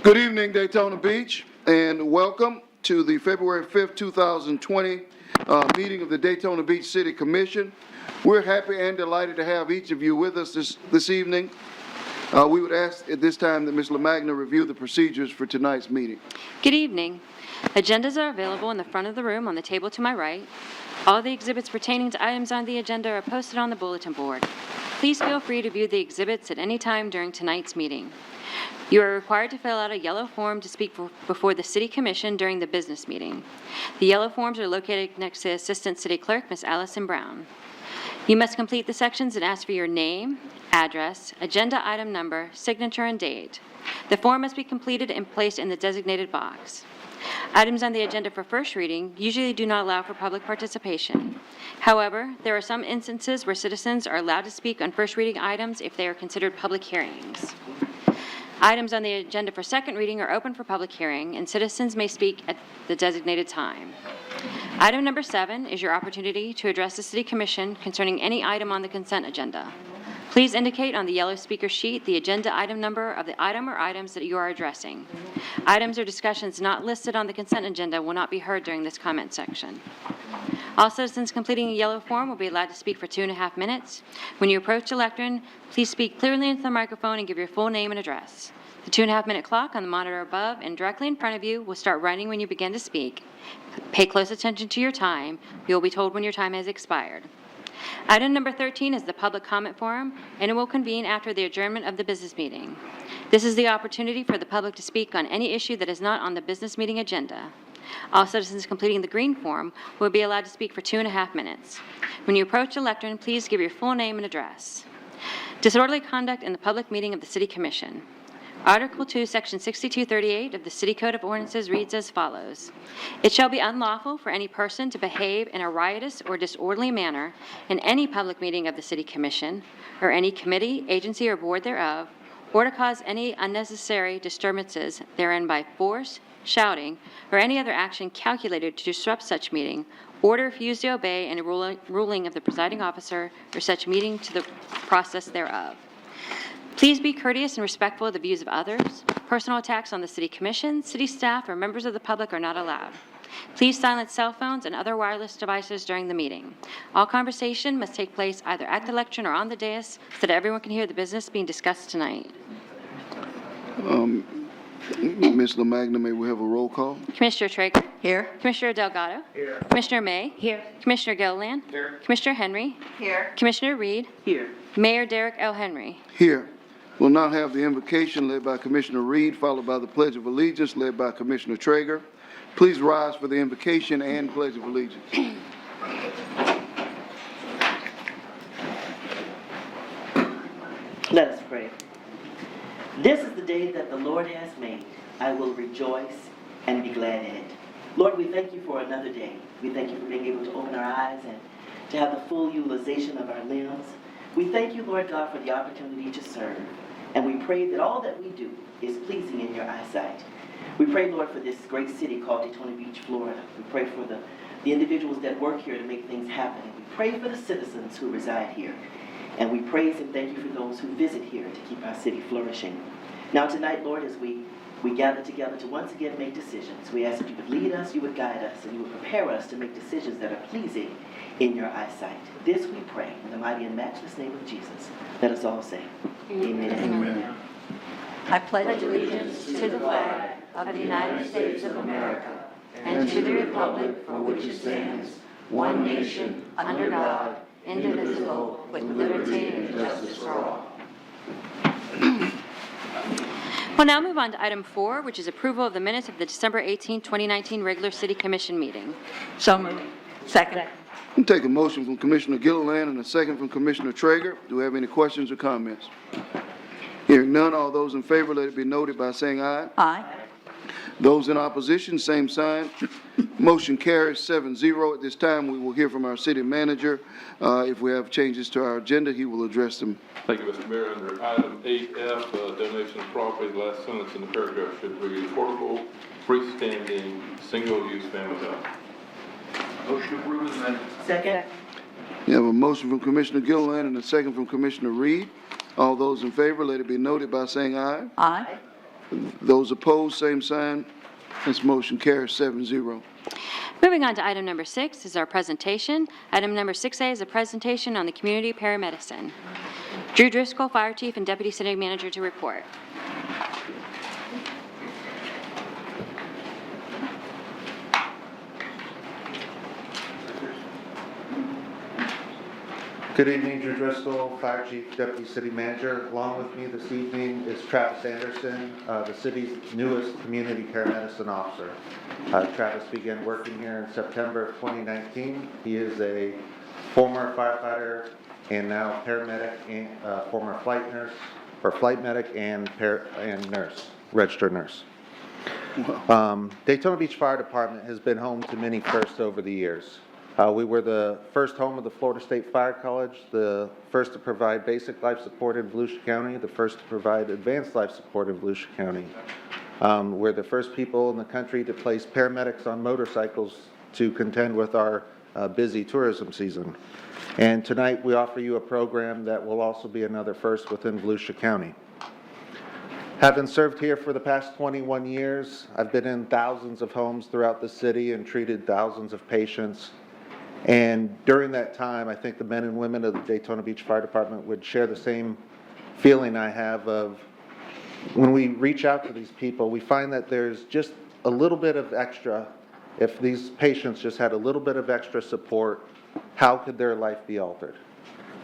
Good evening, Daytona Beach, and welcome to the February 5th, 2020 meeting of the Daytona Beach City Commission. We're happy and delighted to have each of you with us this evening. We would ask at this time that Ms. LaMagna review the procedures for tonight's meeting. Good evening. Agendas are available in the front of the room on the table to my right. All the exhibits pertaining to items on the agenda are posted on the bulletin board. Please feel free to view the exhibits at any time during tonight's meeting. You are required to fill out a yellow form to speak before the City Commission during the business meeting. The yellow forms are located next to Assistant City Clerk, Ms. Allison Brown. You must complete the sections and ask for your name, address, agenda item number, signature, and date. The form must be completed and placed in the designated box. Items on the agenda for first reading usually do not allow for public participation. However, there are some instances where citizens are allowed to speak on first reading items if they are considered public hearings. Items on the agenda for second reading are open for public hearing, and citizens may speak at the designated time. Item number 7 is your opportunity to address the City Commission concerning any item on the consent agenda. Please indicate on the yellow speaker sheet the agenda item number of the item or items that you are addressing. Items or discussions not listed on the consent agenda will not be heard during this comment section. All citizens completing a yellow form will be allowed to speak for 2.5 minutes. When you approach the lectern, please speak clearly into the microphone and give your full name and address. The 2.5-minute clock on the monitor above and directly in front of you will start running when you begin to speak. Pay close attention to your time. You will be told when your time has expired. Item number 13 is the public comment forum, and it will convene after the adjournment of the business meeting. This is the opportunity for the public to speak on any issue that is not on the business meeting agenda. All citizens completing the green form will be allowed to speak for 2.5 minutes. When you approach the lectern, please give your full name and address. Disorderly conduct in the public meeting of the City Commission. Article 2, Section 6238 of the City Code of Ordinances reads as follows. It shall be unlawful for any person to behave in a riotous or disorderly manner in any public meeting of the City Commission or any committee, agency, or board thereof, or to cause any unnecessary disturbances therein by force, shouting, or any other action calculated to disrupt such meeting, or to refuse to obey any ruling of the presiding officer or such meeting to the process thereof. Please be courteous and respectful of the views of others. Personal attacks on the City Commission, city staff, or members of the public are not allowed. Please silence cell phones and other wireless devices during the meeting. All conversation must take place either at the lectern or on the dais so that everyone can hear the business being discussed tonight. Ms. LaMagna, may we have a roll call? Commissioner Traeger. Here. Commissioner Delgado. Here. Commissioner May. Here. Commissioner Gilliland. Here. Commissioner Henry. Here. Commissioner Reed. Here. Mayor Derek L. Henry. Here. We'll now have the invocation led by Commissioner Reed, followed by the Pledge of Allegiance led by Commissioner Traeger. Please rise for the invocation and Pledge of Allegiance. Let us pray. This is the day that the Lord has made. I will rejoice and be glad in it. Lord, we thank you for another day. We thank you for being able to open our eyes and to have the full utilization of our limbs. We thank you, Lord God, for the opportunity to serve. And we pray that all that we do is pleasing in your eyesight. We pray, Lord, for this great city called Daytona Beach, Florida. We pray for the individuals that work here to make things happen. And we pray for the citizens who reside here. And we praise and thank you for those who visit here to keep our city flourishing. Now tonight, Lord, as we gather together to once again make decisions, we ask that you would lead us, you would guide us, and you would prepare us to make decisions that are pleasing in your eyesight. This we pray in the mighty and matchless name of Jesus. Let us all say, Amen. Amen. I pledge allegiance to the flag of the United States of America and to the republic for which it stands, one nation, under God, indivisible, with liberty and justice for all. We'll now move on to item 4, which is approval of the minutes of the December 18, 2019 regular City Commission meeting. So moved. Second. We'll take a motion from Commissioner Gilliland and a second from Commissioner Traeger. Do we have any questions or comments? Hearing none, all those in favor, let it be noted by saying aye. Aye. Those in opposition, same sign. Motion carries 7-0. At this time, we will hear from our city manager. If we have changes to our agenda, he will address them. Thank you, Mr. Mayor. Under item 8F, donation of property, the last sentence in the paragraph should read affordable, freestanding, single-use family home. Motion approved, amendment. Second. We have a motion from Commissioner Gilliland and a second from Commissioner Reed. All those in favor, let it be noted by saying aye. Aye. Those opposed, same sign. This motion carries 7-0. Moving on to item number 6 is our presentation. Item number 6A is a presentation on the community paramedicine. Drew Driscoll, Fire Chief and Deputy City Manager to report. Good evening, Drew Driscoll, Fire Chief, Deputy City Manager. Along with me this evening is Travis Anderson, the city's newest community paramedicine officer. Travis began working here in September of 2019. He is a former firefighter and now paramedic, and former flight nurse, or flight medic and nurse, registered nurse. Daytona Beach Fire Department has been home to many firsts over the years. We were the first home of the Florida State Fire College, the first to provide basic life support in Volusia County, the first to provide advanced life support in Volusia County. We're the first people in the country to place paramedics on motorcycles to contend with our busy tourism season. And tonight we offer you a program that will also be another first within Volusia County. Having served here for the past 21 years, I've been in thousands of homes throughout the city and treated thousands of patients. And during that time, I think the men and women of the Daytona Beach Fire Department would share the same feeling I have of when we reach out to these people, we find that there's just a little bit of extra. If these patients just had a little bit of extra support, how could their life be altered?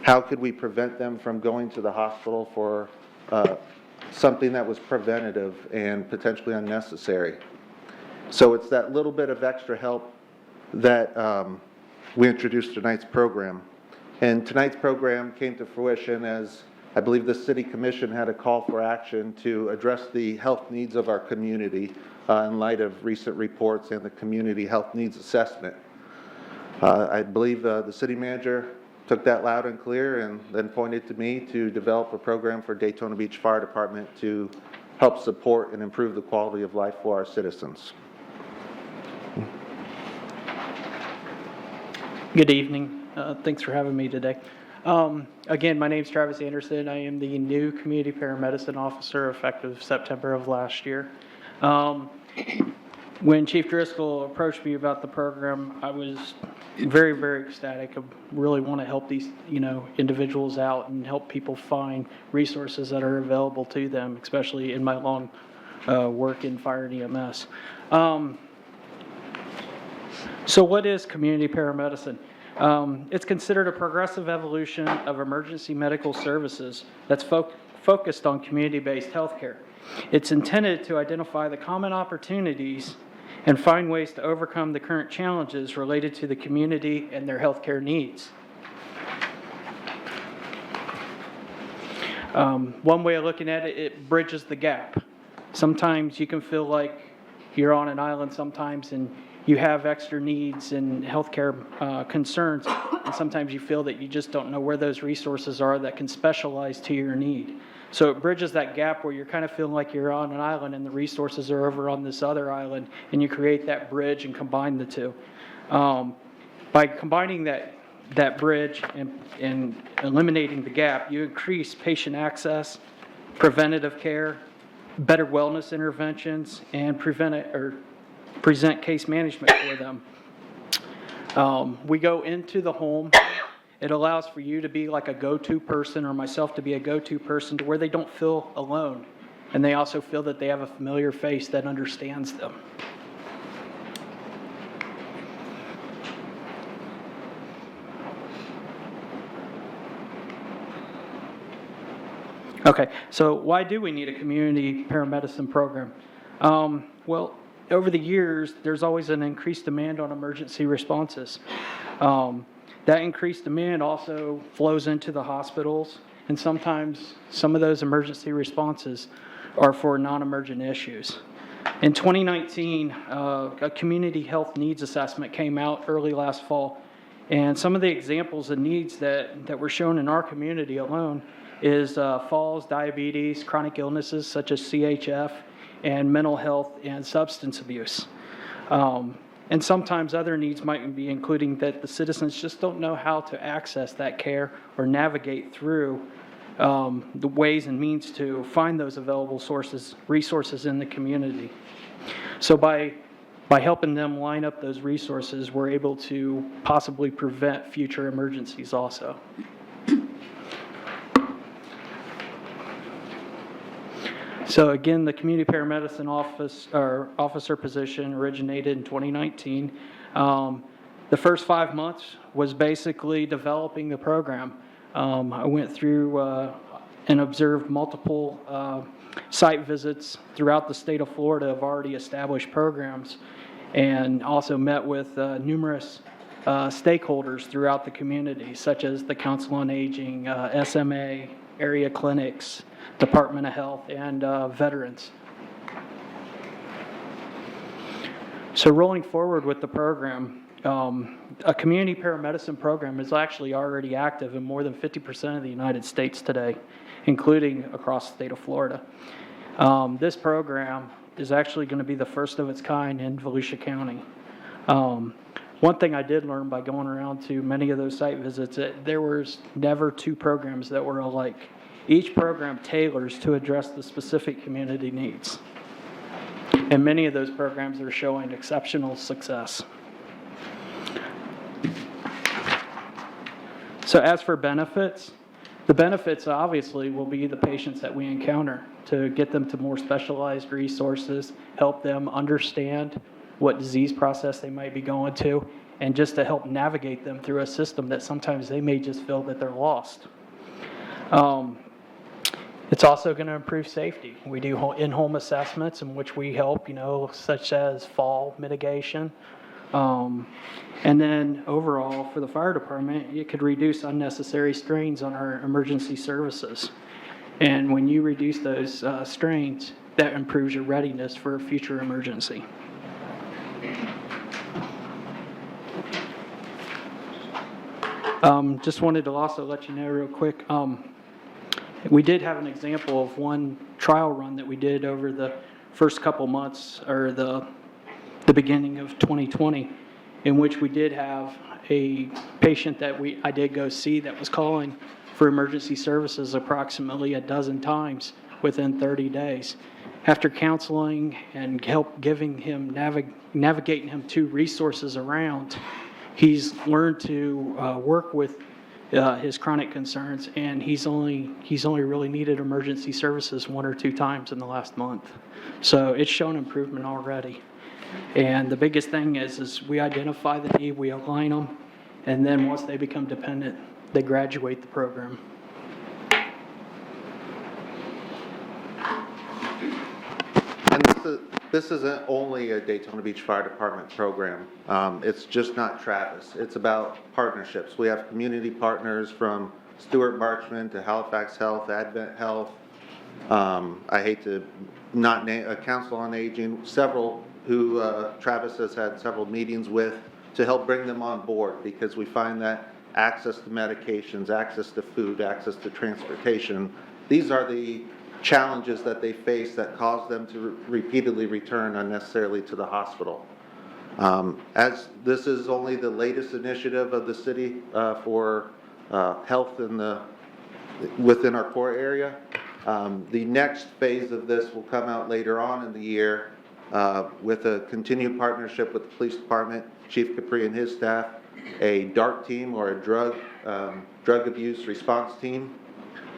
How could we prevent them from going to the hospital for something that was preventative and potentially unnecessary? So it's that little bit of extra help that we introduced tonight's program. And tonight's program came to fruition as I believe the City Commission had a call for action to address the health needs of our community in light of recent reports and the community health needs assessment. I believe the City Manager took that loud and clear and then pointed to me to develop a program for Daytona Beach Fire Department to help support and improve the quality of life for our citizens. Good evening. Thanks for having me today. Again, my name is Travis Anderson. I am the new community paramedicine officer effective September of last year. When Chief Driscoll approached me about the program, I was very, very ecstatic. I really want to help these, individuals out and help people find resources that are available to them, especially in my long work in fire and EMS. So what is community paramedicine? It's considered a progressive evolution of emergency medical services that's focused on community-based healthcare. It's intended to identify the common opportunities and find ways to overcome the current challenges related to the community and their healthcare needs. One way of looking at it, it bridges the gap. Sometimes you can feel like you're on an island sometimes and you have extra needs and healthcare concerns, and sometimes you feel that you just don't know where those resources are that can specialize to your need. So it bridges that gap where you're kind of feeling like you're on an island and the resources are over on this other island, and you create that bridge and combine the two. By combining that bridge and eliminating the gap, you increase patient access, preventative care, better wellness interventions, and present case management for them. We go into the home. It allows for you to be like a go-to person, or myself to be a go-to person, to where they don't feel alone. And they also feel that they have a familiar face that understands them. Okay, so why do we need a community paramedicine program? Well, over the years, there's always an increased demand on emergency responses. That increased demand also flows into the hospitals, and sometimes some of those emergency responses are for non-emergent issues. In 2019, a community health needs assessment came out early last fall, and some of the examples of needs that were shown in our community alone is falls, diabetes, chronic illnesses such as CHF, and mental health and substance abuse. And sometimes other needs might be including that the citizens just don't know how to access that care or navigate through the ways and means to find those available resources in the community. So by helping them line up those resources, we're able to possibly prevent future emergencies also. So again, the community paramedicine officer position originated in 2019. The first 5 months was basically developing the program. I went through and observed multiple site visits throughout the state of Florida of already established programs, and also met with numerous stakeholders throughout the community, such as the Council on Aging, SMA, area clinics, Department of Health, and veterans. So rolling forward with the program, a community paramedicine program is actually already active in more than 50% of the United States today, including across the state of Florida. This program is actually going to be the first of its kind in Volusia County. One thing I did learn by going around to many of those site visits, there was never two programs that were alike. Each program tailors to address the specific community needs. And many of those programs are showing exceptional success. So as for benefits, the benefits obviously will be the patients that we encounter, to get them to more specialized resources, help them understand what disease process they might be going to, and just to help navigate them through a system that sometimes they may just feel that they're lost. It's also going to improve safety. We do in-home assessments in which we help, such as fall mitigation. And then overall, for the fire department, it could reduce unnecessary strains on our emergency services. And when you reduce those strains, that improves your readiness for a future emergency. Just wanted to also let you know real quick, we did have an example of one trial run that we did over the first couple months, or the beginning of 2020, in which we did have a patient that I did go see that was calling for emergency services approximately a dozen times within 30 days. After counseling and help giving him, navigating him to resources around, he's learned to work with his chronic concerns, and he's only really needed emergency services 1 or 2 times in the last month. So it's shown improvement already. And the biggest thing is we identify the need, we align them, and then once they become dependent, they graduate the program. And this isn't only a Daytona Beach Fire Department program. It's just not Travis. It's about partnerships. We have community partners from Stuart Marchman to Halifax Health, Advent Health. I hate to not name a Council on Aging, several who Travis has had several meetings with to help bring them on board, because we find that access to medications, access to food, access to transportation, these are the challenges that they face that cause them to repeatedly return unnecessarily to the hospital. As this is only the latest initiative of the city for health within our core area, the next phase of this will come out later on in the year with a continued partnership with the police department, Chief Capri and his staff, a DART team, or a drug abuse response team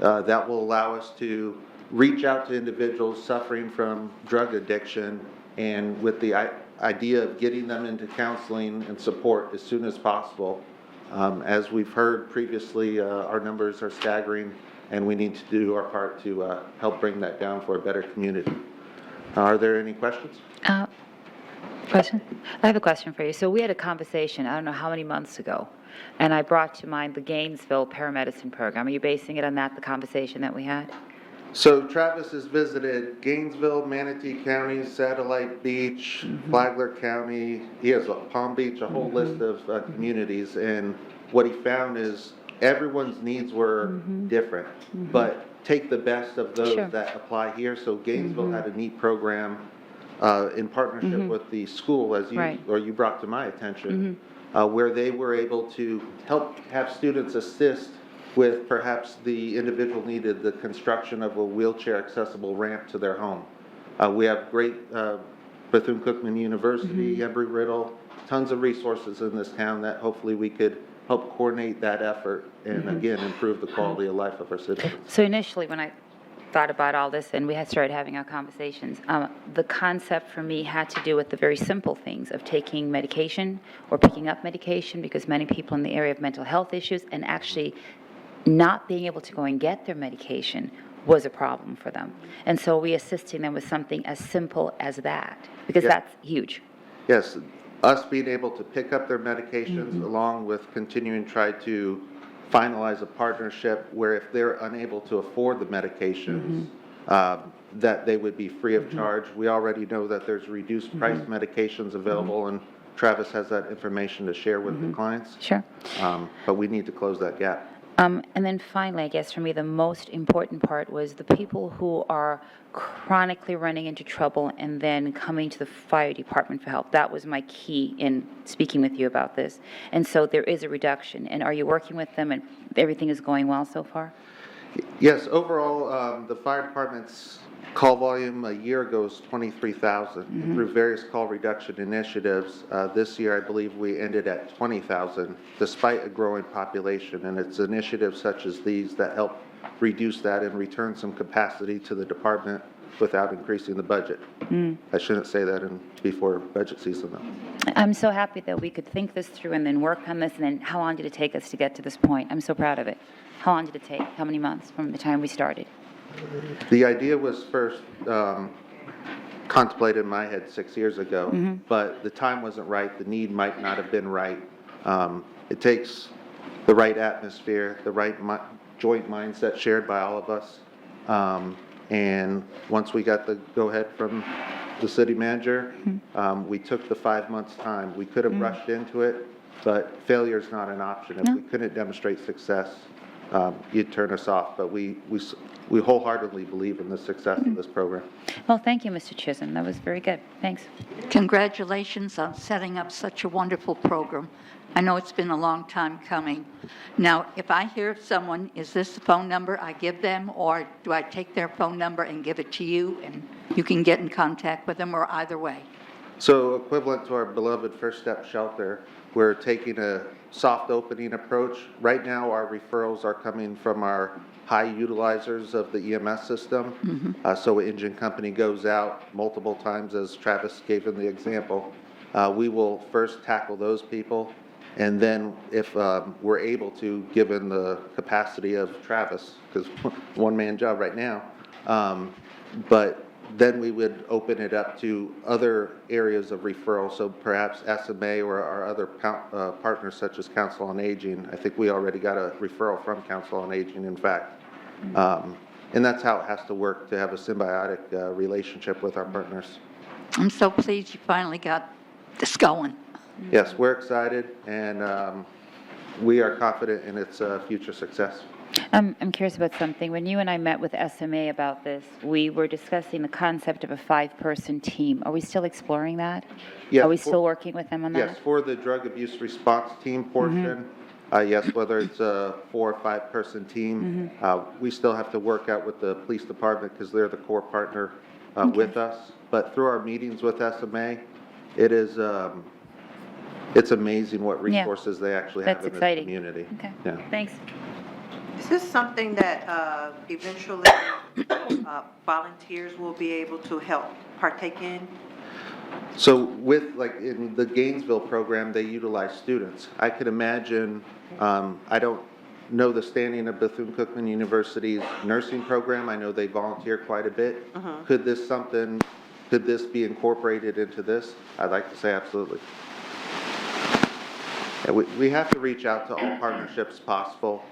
that will allow us to reach out to individuals suffering from drug addiction, and with the idea of getting them into counseling and support as soon as possible. As we've heard previously, our numbers are staggering, and we need to do our part to help bring that down for a better community. Are there any questions? Question? I have a question for you. So we had a conversation, I don't know how many months ago, and I brought to mind the Gainesville paramedicine program. Are you basing it on that, the conversation that we had? So Travis has visited Gainesville, Manatee County, Satellite Beach, Flagler County. He has Palm Beach, a whole list of communities, and what he found is everyone's needs were different, but take the best of those Sure. that apply here. So Gainesville had a neat program in partnership with the school, as you Right. or you brought to my attention, where they were able to help have students assist with perhaps the individual needed the construction of a wheelchair accessible ramp to their home. We have great Bethune-Cookman University, Embry-Riddle, tons of resources in this town that hopefully we could help coordinate that effort and again, improve the quality of life of our citizens. So initially, when I thought about all this and we had started having our conversations, the concept for me had to do with the very simple things of taking medication or picking up medication, because many people in the area of mental health issues and actually not being able to go and get their medication was a problem for them. And so we assisting them with something as simple as that, because Yeah. that's huge. Yes, us being able to pick up their medications along with continuing to try to finalize a partnership where if they're unable to afford the medications, that they would be free of charge. We already know that there's reduced price medications available, and Travis has that information to share with the clients. Sure. But we need to close that gap. And then finally, I guess for me, the most important part was the people who are chronically running into trouble and then coming to the fire department for help. That was my key in speaking with you about this. And so there is a reduction. And are you working with them and everything is going well so far? Yes, overall, the fire department's call volume a year ago was 23,000. Through various call reduction initiatives, this year I believe we ended at 20,000 despite a growing population. And it's initiatives such as these that help reduce that and return some capacity to the department without increasing the budget. I shouldn't say that before budget season though. I'm so happy that we could think this through and then work on this. And then how long did it take us to get to this point? I'm so proud of it. How long did it take? How many months from the time we started? The idea was first contemplated in my head 6 years ago, but the time wasn't right. The need might not have been right. It takes the right atmosphere, the right joint mindset shared by all of us. And once we got the go-ahead from the city manager, we took the 5 months' time. We could have rushed into it, but failure is not an option. If we couldn't demonstrate success, you'd turn us off. But we wholeheartedly believe in the success of this program. Well, thank you, Mr. Chisholm. That was very good. Thanks. Congratulations on setting up such a wonderful program. I know it's been a long time coming. Now, if I hear someone, is this the phone number I give them, or do I take their phone number and give it to you, and you can get in contact with them, or either way? So equivalent to our beloved First Step Shelter, we're taking a soft opening approach. Right now, our referrals are coming from our high utilizers of the EMS system. So an engine company goes out multiple times, as Travis gave in the example. We will first tackle those people, and then if we're able to, given the capacity of Travis, because one-man job right now, but then we would open it up to other areas of referral, so perhaps SMA or our other partners such as Council on Aging. I think we already got a referral from Council on Aging, in fact. And that's how it has to work, to have a symbiotic relationship with our partners. I'm so pleased you finally got this going. Yes, we're excited, and we are confident in its future success. I'm curious about something. When you and I met with SMA about this, we were discussing the concept of a 5-person team. Are we still exploring that? Yes, Are we still working with them on that? Yes, for the drug abuse response team portion, yes, whether it's a 4 or 5-person team, we still have to work out with the police department because they're the core partner with us. But through our meetings with SMA, it is, it's amazing what resources they actually have That's in this exciting. community. Okay, Yeah. thanks. Is this something that eventually volunteers will be able to help partake in? So with, like, in the Gainesville program, they utilize students. I could imagine, I don't know the standing of Bethune-Cookman University's nursing program. I know they volunteer quite a bit. Could this be incorporated into this? I'd like to say absolutely. Yeah, we have to reach out to all partnerships possible.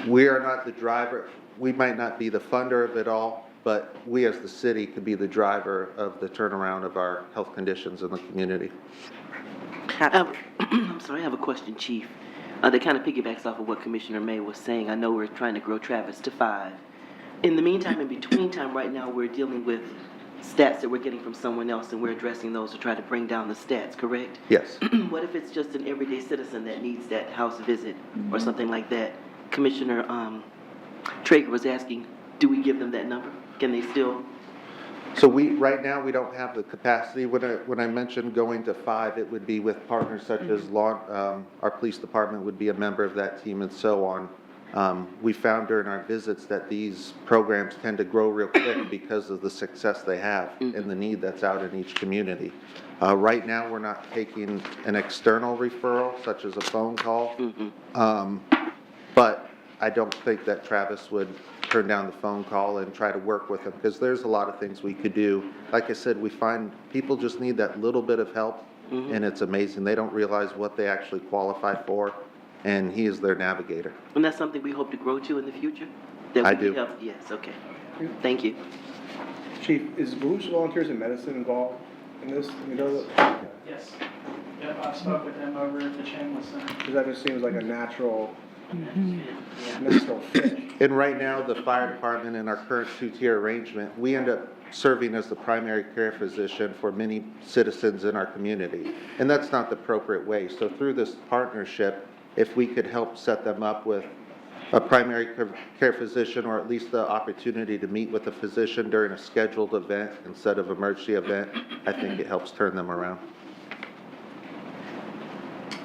We are not the driver. We might not be the funder of it all, but we as the city could be the driver of the turnaround of our health conditions in the community. I'm sorry, I have a question, Chief. That kind of piggybacks off of what Commissioner May was saying. I know we're trying to grow Travis to 5. In the meantime, in between time, right now, we're dealing with stats that we're getting from someone else and we're addressing those to try to bring down the stats, correct? Yes. What if it's just an everyday citizen that needs that house visit or something like that? Commissioner Traeger was asking, do we give them that number? Can they still? So right now, we don't have the capacity. When I mentioned going to 5, it would be with partners such as our police department would be a member of that team and so on. We found during our visits that these programs tend to grow real quick because of the success they have and the need that's out in each community. Right now, we're not taking an external referral, such as a phone call. But I don't think that Travis would turn down the phone call and try to work with them, because there's a lot of things we could do. Like I said, we find people just need that little bit of help, and it's amazing. They don't realize what they actually qualify for, and he is their navigator. And that's something we hope to grow to in the future? That I we can do. help- Yes, okay. Thank you. Chief, is Volusia Volunteers in Medicine involved in this? You know that? Yes. Yep, I spoke with them over at the Chambliss Center. Because that just seems like a natural fit. And right now, the fire department in our current two-tier arrangement, we end up serving as the primary care physician for many citizens in our community. And that's not the appropriate way. So through this partnership, if we could help set them up with a primary care physician, or at least the opportunity to meet with a physician during a scheduled event instead of emergency event, I think it helps turn them around.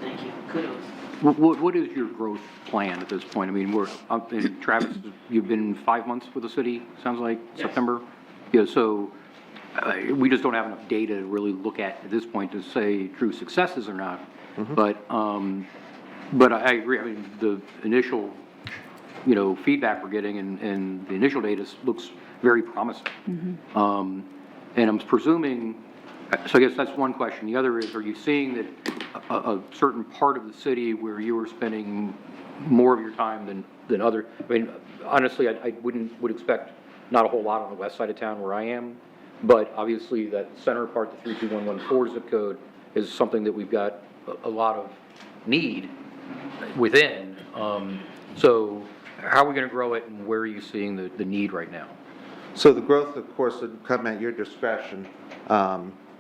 Thank you. Kudos. What is your growth plan at this point? I mean, and Travis, you've been 5 months with the city, sounds like, September? Yeah, so we just don't have enough data to really look at this point to say true successes or not. But I agree, I mean, the initial, feedback we're getting and the initial data looks very promising. And I'm presuming, so I guess that's one question. The other is, are you seeing that a certain part of the city where you are spending more of your time than other? I mean, honestly, I would expect not a whole lot on the west side of town where I am, but obviously that center part, the 32114 zip code, is something that we've got a lot of need within. So how are we going to grow it, and where are you seeing the need right now? So the growth, of course, would come at your discretion.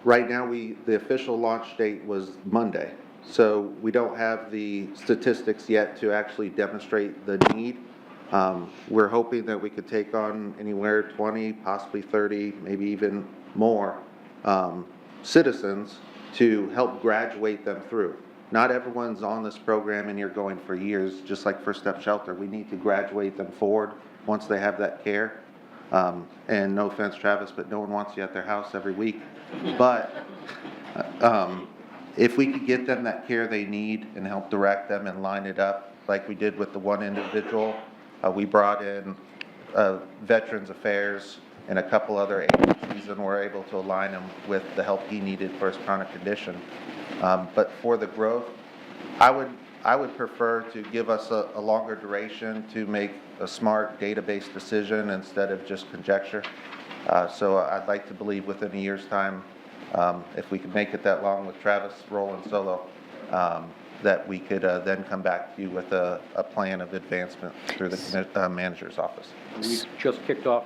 Right now, the official launch date was Monday, so we don't have the statistics yet to actually demonstrate the need. We're hoping that we could take on anywhere 20, possibly 30, maybe even more citizens to help graduate them through. Not everyone's on this program and you're going for years, just like First Step Shelter. We need to graduate them forward once they have that care. And no offense, Travis, but no one wants you at their house every week. But if we could get them that care they need and help direct them and line it up like we did with the one individual, we brought in Veterans Affairs and a couple other agencies and were able to align him with the help he needed for his chronic condition. But for the growth, I would prefer to give us a longer duration to make a smart database decision instead of just conjecture. So I'd like to believe within a year's time, if we could make it that long with Travis rolling solo, that we could then come back to you with a plan of advancement through the manager's office. We just kicked off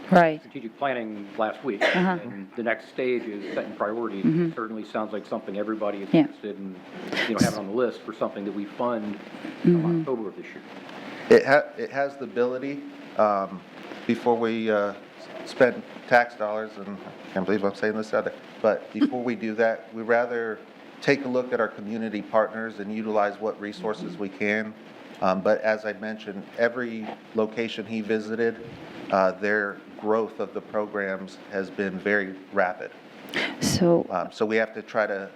Right. strategic planning last week, and the next stage is setting priorities. It certainly sounds like something everybody is interested in, having on the list for something that we fund in October of this year. It has the ability, before we spend tax dollars, and I can't believe I'm saying this other, but before we do that, we'd rather take a look at our community partners and utilize what resources we can. But as I mentioned, every location he visited, their growth of the programs has been very rapid. So, So we have to try to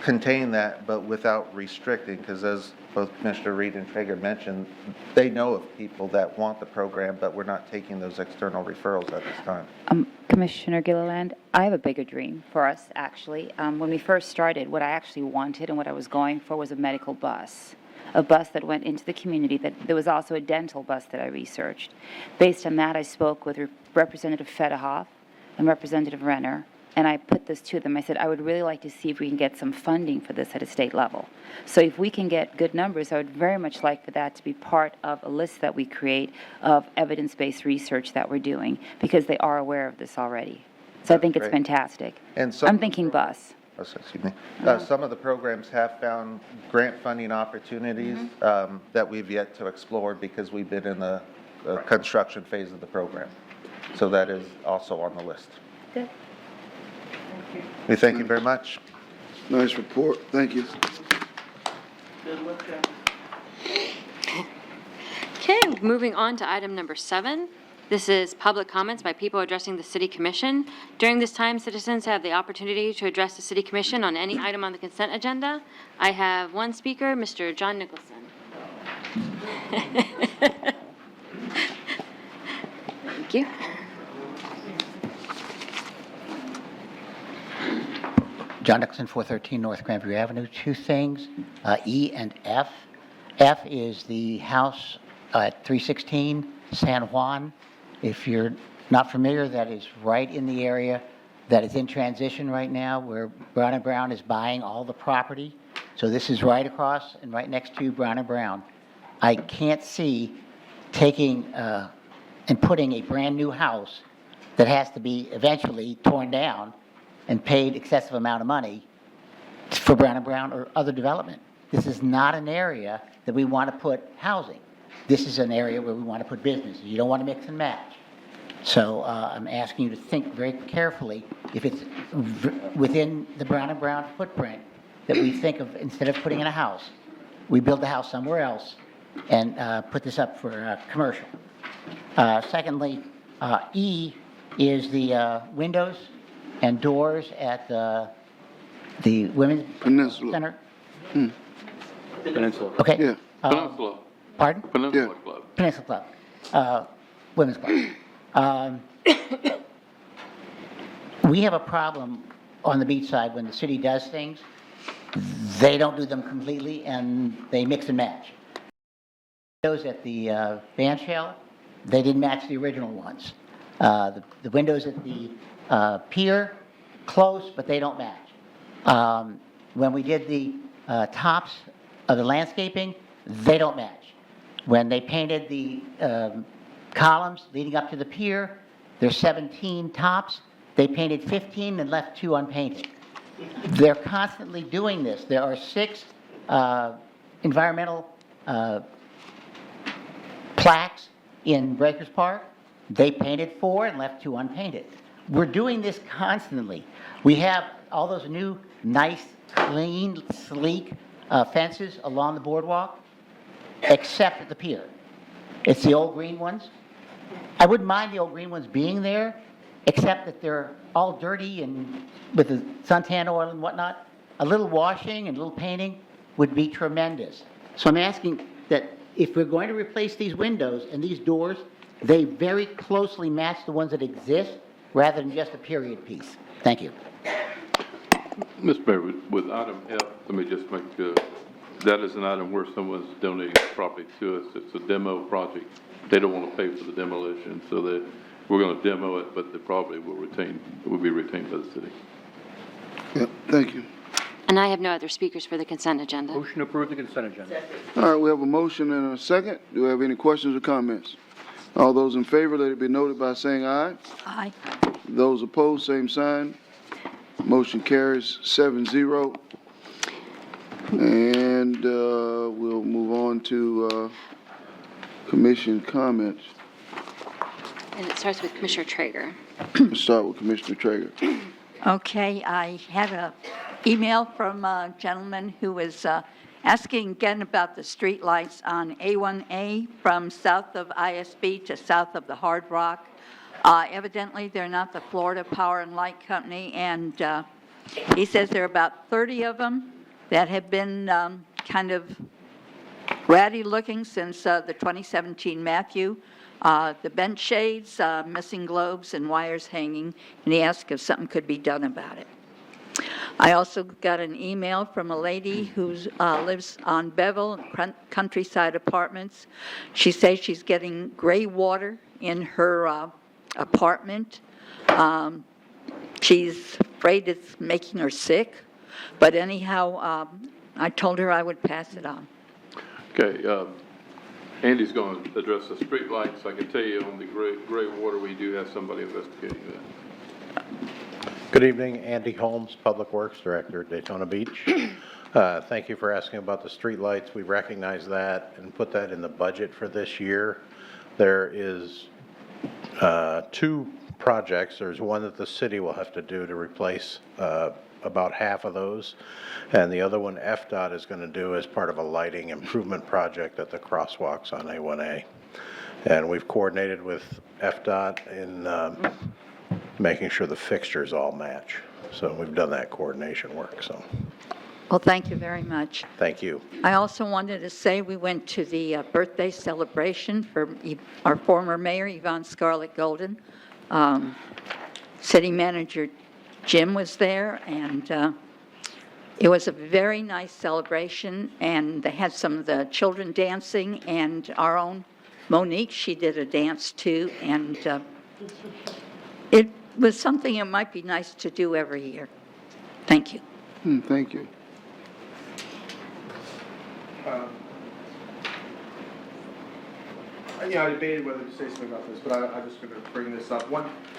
contain that, but without restricting, because as both Commissioner Reed and Traeger mentioned, they know of people that want the program, but we're not taking those external referrals at this time. Commissioner Gilliland, I have a bigger dream for us, actually. When we first started, what I actually wanted and what I was going for was a medical bus. A bus that went into the community. There was also a dental bus that I researched. Based on that, I spoke with Representative Federhoff and Representative Renner, and I put this to them. I said, I would really like to see if we can get some funding for this at a state level. So if we can get good numbers, I would very much like for that to be part of a list that we create of evidence-based research that we're doing, because they are aware of this already. So I think it's Great. fantastic. And some I'm of the thinking pro- bus. Oh, excuse me. Some of the programs have found grant funding opportunities that we've yet to explore because we've been in the construction phase of the program. So that is also on the list. Good. We thank you very much. Nice report. Thank you. Good luck, guys. Okay, moving on to item number 7. This is public comments by people addressing the City Commission. During this time, citizens have the opportunity to address the City Commission on any item on the consent agenda. I have one speaker, Mr. John Nicholson. Thank you. John Nicholson, 413 North Grandview Avenue. Two things, E and F. F is the house at 316 San Juan. If you're not familiar, that is right in the area that is in transition right now, where Brown & Brown is buying all the property. So this is right across and right next to Brown & Brown. I can't see taking and putting a brand-new house that has to be eventually torn down and paid excessive amount of money for Brown & Brown or other development. This is not an area that we want to put housing. This is an area where we want to put businesses. You don't want to mix and match. So I'm asking you to think very carefully if it's within the Brown & Brown footprint that we think of, instead of putting in a house, we build the house somewhere else and put this up for commercial. Secondly, E is the windows and doors at the Women's Peninsula. Center. Peninsula. Okay. Yeah. Peninsula. Pardon? Peninsula Yeah. Club. Peninsula Club, Women's Club. We have a problem on the beach side when the city does things. They don't do them completely and they mix and match. Those at the band shell, they didn't match the original ones. The windows at the pier, close, but they don't match. When we did the tops of the landscaping, they don't match. When they painted the columns leading up to the pier, there's 17 tops. They painted 15 and left 2 unpainted. They're constantly doing this. There are 6 environmental plaques in Breakers Park. They painted 4 and left 2 unpainted. We're doing this constantly. We have all those new, nice, clean, sleek fences along the boardwalk, except at the pier. It's the old green ones. I wouldn't mind the old green ones being there, except that they're all dirty and with the suntan oil and whatnot. A little washing and a little painting would be tremendous. So I'm asking that if we're going to replace these windows and these doors, they very closely match the ones that exist rather than just a period piece. Thank you. Mr. Mayor, with item F, let me just make, that is an item where someone's donating property to us. It's a demo project. They don't want to pay for the demolition, so that we're going to demo it, but the property will be retained by the city. Yeah, thank you. And I have no other speakers for the consent agenda. Motion to approve the consent agenda. All right, we have a motion and a second. Do we have any questions or comments? All those in favor, let it be noted by saying aye. Aye. Those opposed, same sign. Motion carries 7-0. And we'll move on to commission comments. And it starts with Commissioner Traeger. Let's start with Commissioner Traeger. Okay, I had an email from a gentleman who was asking again about the streetlights on A1A from south of ISB to south of the Hard Rock. Evidently, they're not the Florida Power and Light Company, and he says there are about 30 of them that have been kind of ratty looking since the 2017 Matthew. The bench shades, missing globes and wires hanging, and he asked if something could be done about it. I also got an email from a lady who lives on Bevel, Countryside Apartments. She says she's getting gray water in her apartment. She's afraid it's making her sick, but anyhow, I told her I would pass it on. Okay, Andy's going to address the street lights. I can tell you on the gray water, we do have somebody investigating that. Good evening, Andy Holmes, Public Works Director at Daytona Beach. Thank you for asking about the streetlights. We recognize that and put that in the budget for this year. There is 2 projects. There's one that the city will have to do to replace about half of those, and the other one FDOT is going to do as part of a lighting improvement project at the crosswalks on A1A. And we've coordinated with FDOT in making sure the fixtures all match. So we've done that coordination work, so Well, thank you very much. thank you. I also wanted to say we went to the birthday celebration for our former mayor, Yvonne Scarlett Golden. City manager Jim was there, and it was a very nice celebration, and they had some of the children dancing, and our own Monique, she did a dance too, and it was something it might be nice to do every year. Thank you. Thank you. I debated whether to say something about this, but I'm just going to bring this up.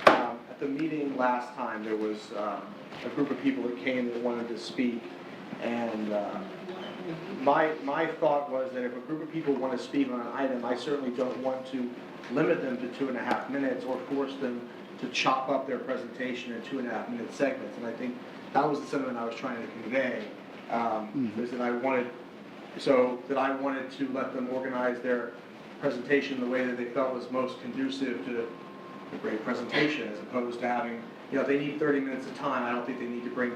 At the meeting last time, there was a group of people that came that wanted to speak, and my thought was that if a group of people want to speak on an item, I certainly don't want to limit them to 2.5 minutes or force them to chop up their presentation in 2.5-minute segments. And I think that was the sentiment I was trying to convey, is that I wanted to let them organize their presentation the way that they felt was most conducive to a great presentation, as opposed to having, if they need 30 minutes of time, I don't think they need to bring,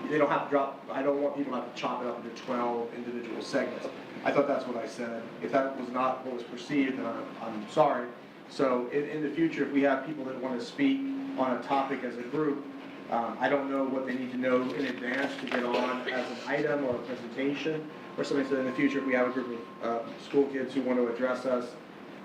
they don't have to drop, I don't want people to have to chop it up into 12 individual segments. I thought that's what I said. If that was not what was perceived, then I'm sorry. So in the future, if we have people that want to speak on a topic as a group, I don't know what they need to know in advance to get on as an item or a presentation or something. So in the future, if we have a group of school kids who want to address us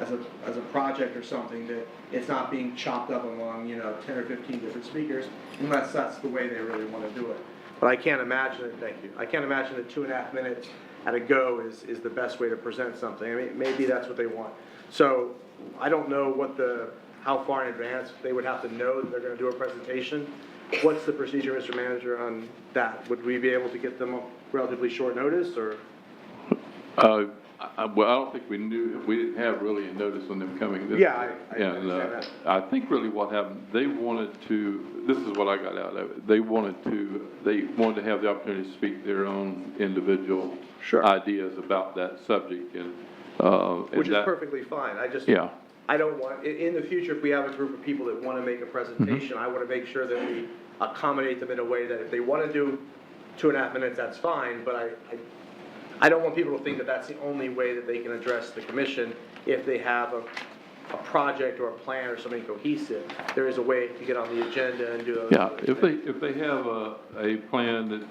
as a project or something, that it's not being chopped up among 10 or 15 different speakers, unless that's the way they really want to do it. But I can't imagine it. Thank you. I can't imagine that 2.5 minutes at a go is the best way to present something. I mean, maybe that's what they want. So I don't know how far in advance they would have to know that they're going to do a presentation. What's the procedure, Mr. Manager, on that? Would we be able to get them a relatively short notice, or? Well, I don't think we didn't have really a notice on them coming this Yeah, way. I understand that. I think really what happened, this is what I got out of it, they wanted to have the opportunity to speak their own individual ideas about that subject, and Which is perfectly fine. Yeah. I don't want, in the future, if we have a group of people that want to make a presentation, I want to make sure that we accommodate them in a way that if they want to do 2.5 minutes, that's fine, but I don't want people to think that that's the only way that they can address the commission if they have a project or a plan or something cohesive. There is a way to get on the agenda and do those. Yeah, if they have a plan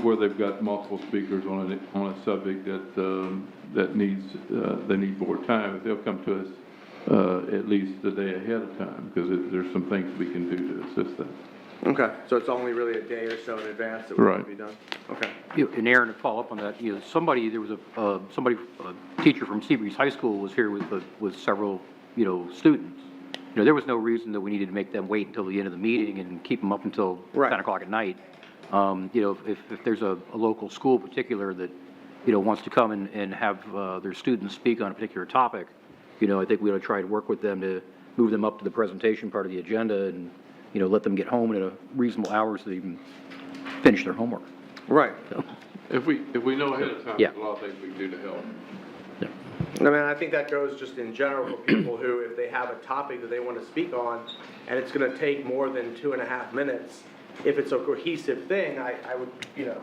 where they've got multiple speakers on a subject that they need more time, if they'll come to us at least a day ahead of time, because there's some things we can do to assist them. Okay, so it's only really a day or so in advance that will be done? Okay. And Aaron, to follow up on that, there was a teacher from Seabreeze High School was here with several, students. There was no reason that we needed to make them wait until the end of the meeting and keep them up until 10 o'clock at night. If there's a local school in particular that, wants to come and have their students speak on a particular topic, I think we ought to try to work with them to move them up to the presentation part of the agenda and, let them get home at a reasonable hour so they can finish their homework. Right. So, If we know ahead of time, Yeah. there's a lot of things we can do to help. I mean, I think that goes just in general for people who, if they have a topic that they want to speak on, and it's going to take more than 2.5 minutes, if it's a cohesive thing, I would,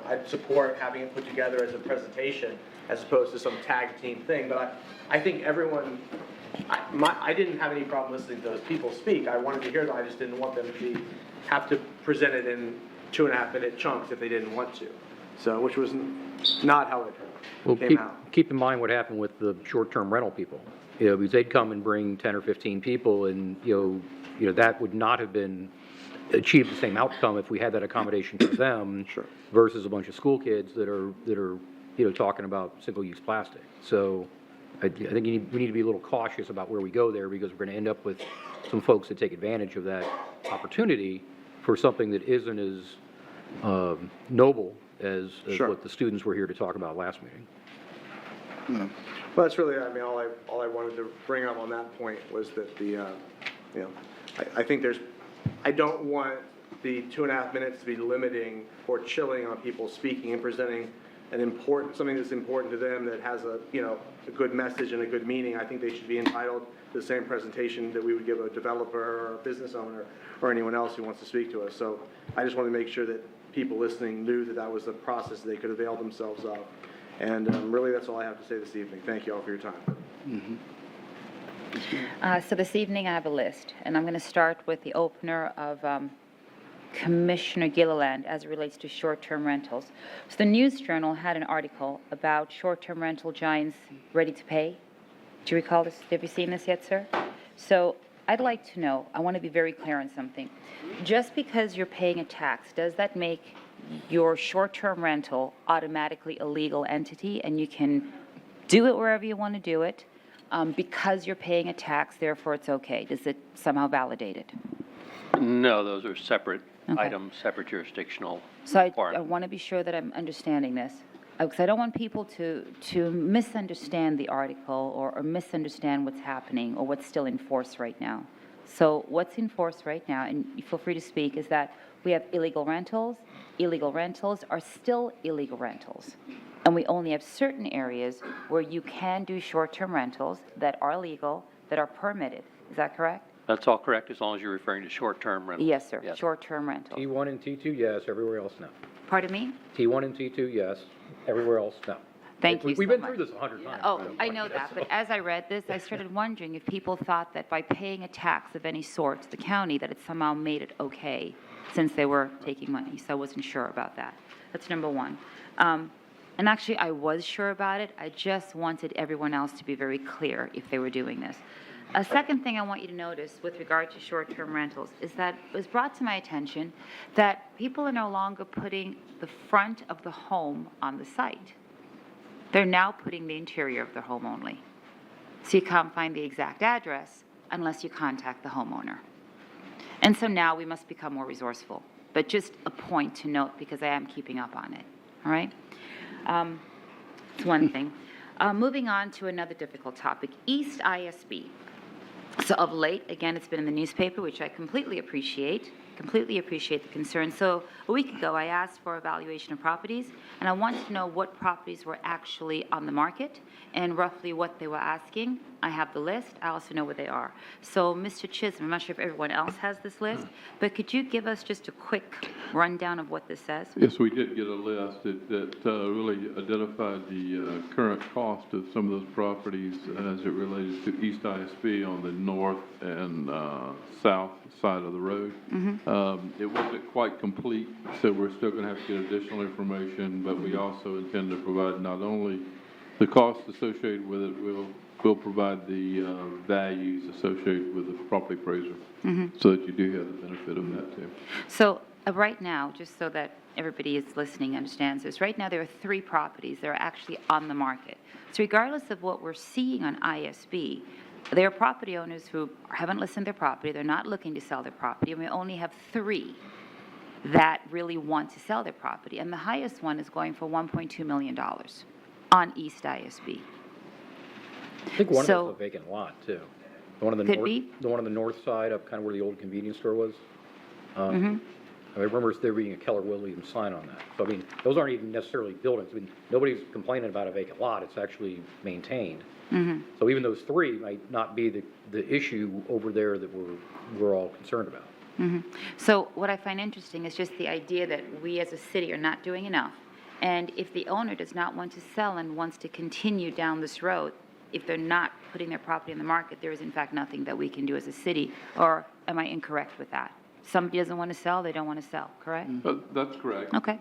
I'd support having it put together as a presentation as opposed to some tag team thing. But I think everyone, I didn't have any problem listening to those people speak. I wanted to hear them. I just didn't want them to have to present it in 2.5-minute chunks if they didn't want to. So, which was not how it came out. keep in mind what happened with the short-term rental people. Because they'd come and bring 10 or 15 people, and that would not have been achieved the same outcome if we had that accommodation for them versus a bunch of school kids that are talking about single-use plastic. So, I think we need to be a little cautious about where we go there, because we're going to end up with some folks that take advantage of that opportunity for something that isn't as noble as Sure. what the students were here to talk about last meeting. Well, that's really, I mean, all I wanted to bring up on that point was that I think I don't want the 2.5 minutes to be limiting or chilling on people speaking and presenting something that's important to them, that has a good message and a good meaning. I think they should be entitled to the same presentation that we would give a developer or a business owner or anyone else who wants to speak to us. So I just want to make sure that people listening knew that that was the process they could avail themselves of. And really, that's all I have to say this evening. Thank you all for your time. So this evening, I have a list, and I'm going to start with the opener of Commissioner Gilliland as it relates to short-term rentals. So the News Journal had an article about short-term rental giants ready to pay. Do you recall this? Have you seen this yet, sir? So I'd like to know, I want to be very clear on something. Just because you're paying a tax, does that make your short-term rental automatically a legal entity, and you can do it wherever you want to do it because you're paying a tax, therefore it's okay? Does it somehow validate it? No, those are separate Okay. items, separate jurisdictional So I requirements. want to be sure that I'm understanding this, because I don't want people to misunderstand the article or misunderstand what's happening or what's still in force right now. So what's in force right now, and you feel free to speak, is that we have illegal rentals. Illegal rentals are still illegal rentals. And we only have certain areas where you can do short-term rentals that are legal, that are permitted. Is that correct? That's all correct, as long as you're referring to short-term rentals. Yes, sir, short-term rentals. T1 and T2, yes. Everywhere else, no. Pardon me? T1 and T2, yes. Everywhere else, no. Thank you We've so been much. through this 100 times. Oh, I know that, but as I read this, I started wondering if people thought that by paying a tax of any sort to the county, that it somehow made it okay, since they were taking money, so I wasn't sure about that. That's number one. And actually, I was sure about it, I just wanted everyone else to be very clear if they were doing this. A second thing I want you to notice with regard to short-term rentals is that it was brought to my attention that people are no longer putting the front of the home on the site. They're now putting the interior of their home only. So you can't find the exact address unless you contact the homeowner. And so now we must become more resourceful. But just a point to note, because I am keeping up on it, all right? It's one thing. Moving on to another difficult topic, East ISB. So of late, again, it's been in the newspaper, which I completely appreciate the concern. So a week ago, I asked for evaluation of properties, and I wanted to know what properties were actually on the market and roughly what they were asking. I have the list. I also know where they are. So, Mr. Chisholm, I'm not sure if everyone else has this list, but could you give us just a quick rundown of what this says? Yes, we did get a list that really identified the current cost of some of those properties as it related to East ISB on the north and south side of the road. It wasn't quite complete, so we're still going to have to get additional information, but we also intend to provide not only the costs associated with it, we'll provide the values associated with the property appraiser, so that you do have the benefit of that too. So right now, just so that everybody is listening understands this, right now there are 3 properties that are actually on the market. So regardless of what we're seeing on ISB, there are property owners who haven't listed their property, they're not looking to sell their property, and we only have 3 that really want to sell their property. And the highest one is going for $1.2 million on East ISB. I think one of So- those is a vacant lot, too. The one on the Could north, be. the one on the north side of kind of where the old convenience store was. Mm-hmm. I remember there being a Keller Williams sign on that. So, I mean, those aren't even necessarily buildings. I mean, nobody's complaining about a vacant lot. It's actually maintained. So even those 3 might not be the issue over there that we're all concerned about. So what I find interesting is just the idea that we as a city are not doing enough. And if the owner does not want to sell and wants to continue down this road, if they're not putting their property in the market, there is in fact nothing that we can do as a city, or am I incorrect with that? somebody doesn't want to sell, they don't want to sell, correct? That's correct. Okay,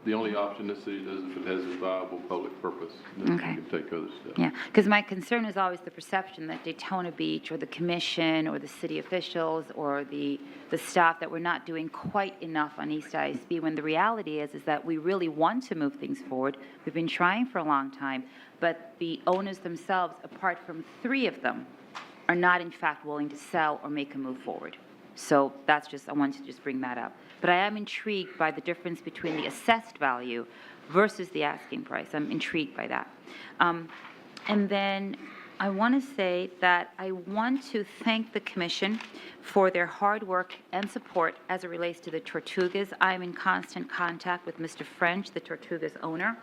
The only option the city does if it has a viable public purpose, then Okay. you can take other steps. yeah, because my concern is always the perception that Daytona Beach or the commission or the city officials or the staff that we're not doing quite enough on East ISB, when the reality is that we really want to move things forward. We've been trying for a long time, but the owners themselves, apart from 3 of them, are not in fact willing to sell or make a move forward. So that's just, I wanted to just bring that up. But I am intrigued by the difference between the assessed value versus the asking price. I'm intrigued by that. And then I want to say that I want to thank the commission for their hard work and support as it relates to the Tortugas. I am in constant contact with Mr. French, the Tortugas owner,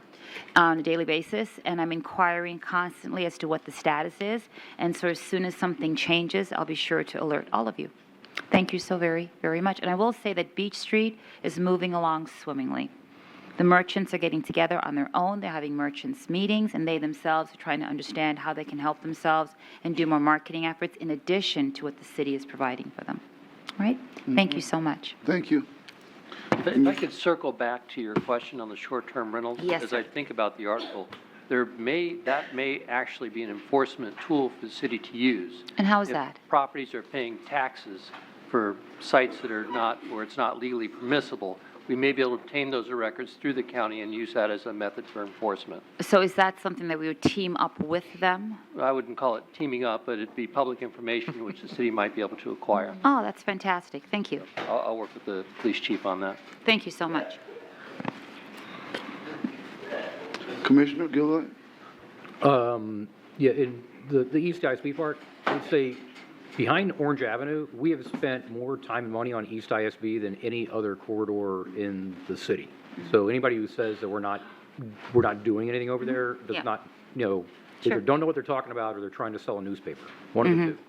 on a daily basis, and I'm inquiring constantly as to what the status is. And so as soon as something changes, I'll be sure to alert all of you. Thank you so very, very much. And I will say that Beach Street is moving along swimmingly. The merchants are getting together on their own. They're having merchants meetings, and they themselves are trying to understand how they can help themselves and do more marketing efforts in addition to what the city is providing for them. All right? Thank you so much. Thank you. If I could circle back to your question on the short-term rentals. Yes, As sir. I think about the article, that may actually be an enforcement tool for the city to use. And how is If that? properties are paying taxes for sites that are not, where it's not legally permissible, we may be able to obtain those records through the county and use that as a method for enforcement. So is that something that we would team up with them? I wouldn't call it teaming up, but it'd be public information which the city might be able to acquire. Oh, that's fantastic. Thank you. I'll work with the police chief on that. Thank you so much. Commissioner Gilroy? Yeah, in the East ISB part, I'd say behind Orange Avenue, we have spent more time and money on East ISB than any other corridor in the city. So anybody who says that we're not doing anything over there does Yeah. not, either Sure. don't know what they're talking about or they're trying to sell a newspaper, one of the two.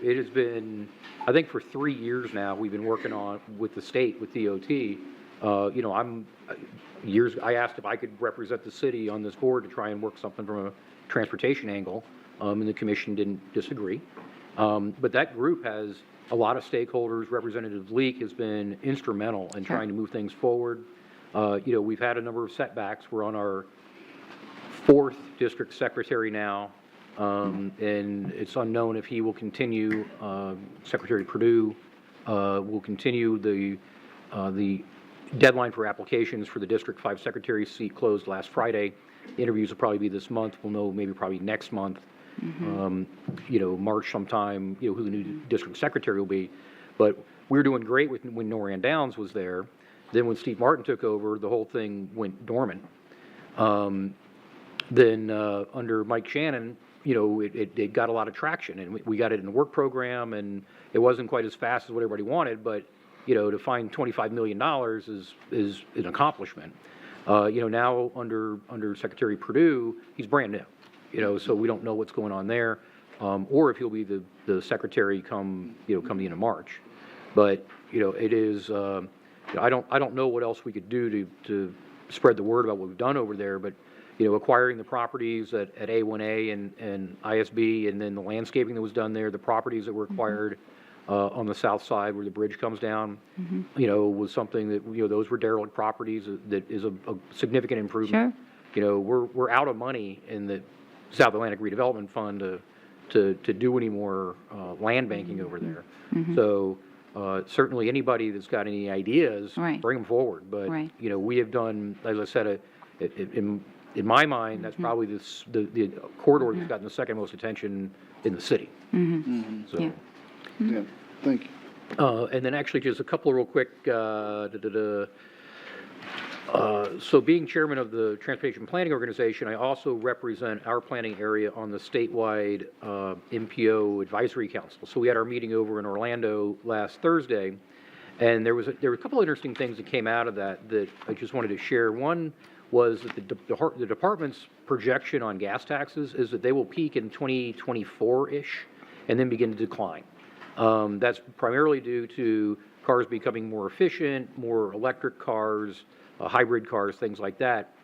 It has been, I think for 3 years now, we've been working on, with the state, with DOT, I asked if I could represent the city on this board to try and work something from a transportation angle, and the commission didn't disagree. But that group has a lot of stakeholders. Representative Leak has been instrumental in trying to move things forward. We've had a number of setbacks. We're on our 4th district secretary now, and it's unknown if he will continue. Secretary Perdue will continue. The deadline for applications for the District 5 secretary seat closed last Friday. The interviews will probably be this month. We'll know maybe probably next month, March sometime, who the new district secretary will be. But we were doing great when Noran Downs was there. Then when Steve Martin took over, the whole thing went dormant. Then under Mike Shannon, it got a lot of traction, and we got it in the work program, and it wasn't quite as fast as what everybody wanted, but to find $25 million is an accomplishment. Now under Secretary Perdue, he's brand new, so we don't know what's going on there, or if he'll be the secretary come the end of March. But, it is, I don't know what else we could do to spread the word about what we've done over there, but, acquiring the properties at A1A and ISB, and then the landscaping that was done there, the properties that were acquired on the south side where the bridge comes down, was something that, those were derelict properties that is a significant improvement. Sure. We're out of money in the South Atlantic Redevelopment Fund to do any more land banking over there. So certainly anybody that's got any ideas, bring them forward. But, we have done, as I said, in my mind, that's probably the corridor that's gotten the second most attention in the city. So. Yeah. Yeah, thank you. And then actually just a couple of real quick, so being chairman of the Transportation Planning Organization, I also represent our planning area on the statewide MPO Advisory Council. So we had our meeting over in Orlando last Thursday, and there were a couple of interesting things that came out of that I just wanted to share. One was that the department's projection on gas taxes is that they will peak in 2024-ish and then begin to decline. That's primarily due to cars becoming more efficient, more electric cars, hybrid cars, things like that.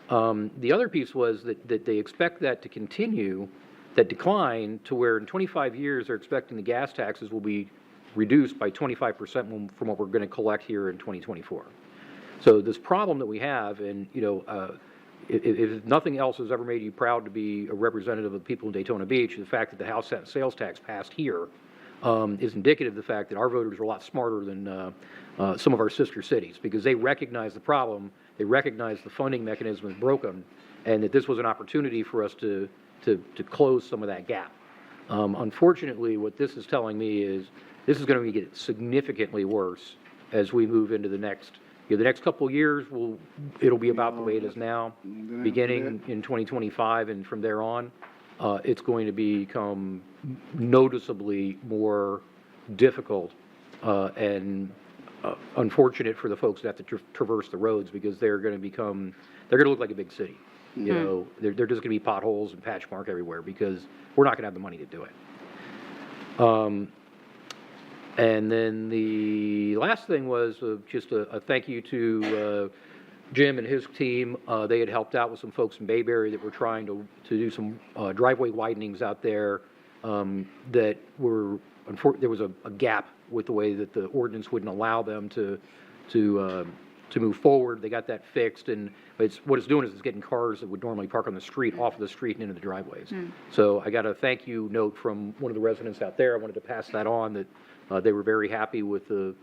The other piece was that they expect that to continue, that decline, to where in 25 years they're expecting the gas taxes will be reduced by 25% from what we're going to collect here in 2024. So this problem that we have, and, if nothing else has ever made you proud to be a representative of the people in Daytona Beach, the fact that the house sales tax passed here is indicative of the fact that our voters are a lot smarter than some of our sister cities, because they recognize the problem, they recognize the funding mechanism is broken, and that this was an opportunity for us to close some of that gap. Unfortunately, what this is telling me is this is going to get significantly worse as we move into the next couple of years. It'll be about the way it is now, beginning in 2025, and from there on, it's going to become noticeably more difficult and unfortunate for the folks that have to traverse the roads, because they're going to look like a big city. They're just going to be potholes and patch mark everywhere, because we're not going to have the money to do it. And then the last thing was just a thank you to Jim and his team. They had helped out with some folks in Bayberry that were trying to do some driveway widenings out there that were, there was a gap with the way that the ordinance wouldn't allow them to move forward. They got that fixed, and what it's doing is it's getting cars that would normally park on the street off of the street and into the driveways. So I got a thank you note from one of the residents out there. I wanted to pass that on, that they were very happy with the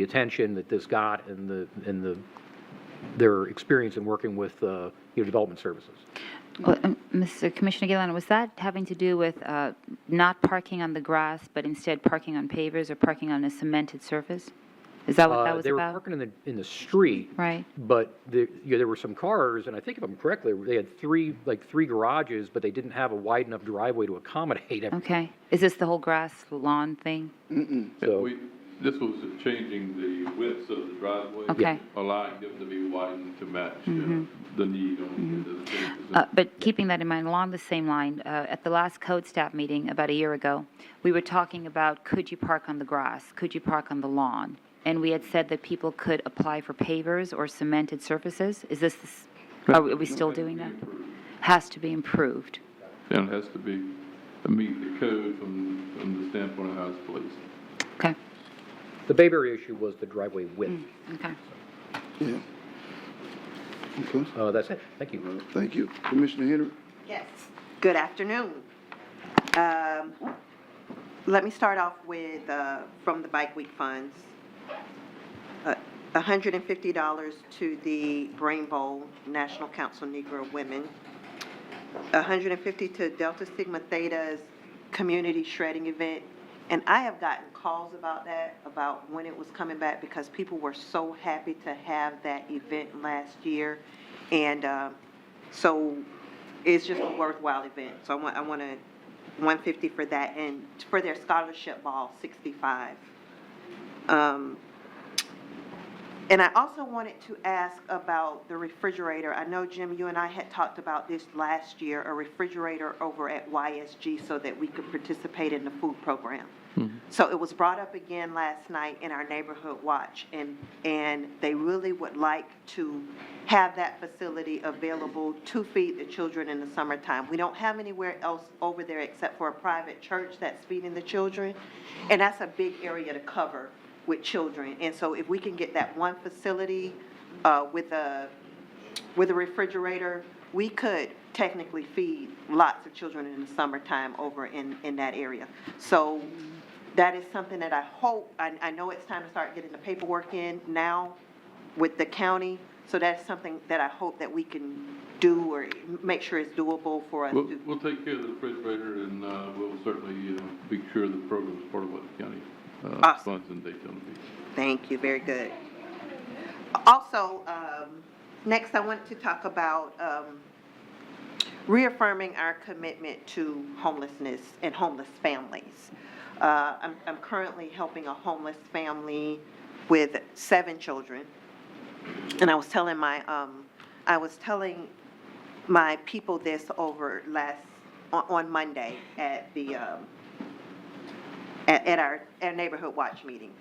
attention that this got and their experience in working with development services. Well, Mr. Commissioner Gillen, was that having to do with not parking on the grass, but instead parking on pavers or parking on a cemented surface? Is that what that was they were about? parking in the street. Right. But there were some cars, and I think if I'm correctly, they had three garages, but they didn't have a wide enough driveway to accommodate them. Okay. Is this the whole grass lawn thing? So This was changing the widths of the driveway. Okay. Allowing them to be widened to match the need on the cases. But keeping that in mind, along the same line, at the last code staff meeting about a year ago, we were talking about, could you park on the grass? Could you park on the lawn? And we had said that people could apply for pavers or cemented surfaces. Is this, are we still doing that? Has to be improved. And it has to be, meet the code from the standpoint of how it's policed. Okay. the Bayberry issue was the driveway width. Okay. Yeah. Okay. That's it. Thank you. Thank you. Commissioner Henry? Yes. Good afternoon. Let me start off with, from the Bike Week funds, $150 to the Brain Bowl National Council Negro Women, $150 to Delta Sigma Theta's community shredding event. And I have gotten calls about that, about when it was coming back, because people were so happy to have that event last year. And so it's just a worthwhile event. So I want to $150 for that, and for their scholarship ball, $65. And I also wanted to ask about the refrigerator. I know, Jim, you and I had talked about this last year, a refrigerator over at YSG so that we could participate in the food program. So it was brought up again last night in our neighborhood watch, and they really would like to have that facility available to feed the children in the summertime. We don't have anywhere else over there except for a private church that's feeding the children, and that's a big area to cover with children. And so if we can get that one facility with a refrigerator, we could technically feed lots of children in the summertime over in that area. So that is something that I hope, I know it's time to start getting the paperwork in now with the county, so that's something that I hope that we can do or make sure it's doable for us. We'll take care of the refrigerator, and we'll certainly be sure the program is part of what the county funds in Daytona Beach. Thank you, very good. Also, next I want to talk about reaffirming our commitment to homelessness and homeless families. I'm currently helping a homeless family with 7 children, and I was telling my people this over on Monday at the at our neighborhood watch meeting.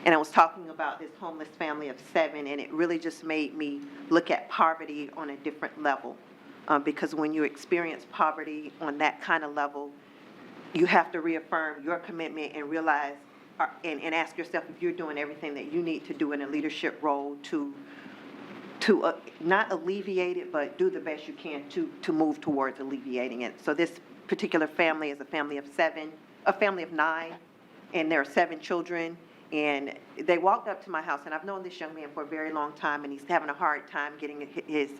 And I was talking about this homeless family of 7, and it really just made me look at poverty on a different level. Because when you experience poverty on that kind of level, you have to reaffirm your commitment and realize and ask yourself if you're doing everything that you need to do in a leadership role to not alleviate it, but do the best you can to move towards alleviating it. So this particular family is a family of 9, and there are 7 children. And they walked up to my house, and I've known this young man for a very long time, and he's having a hard time getting his,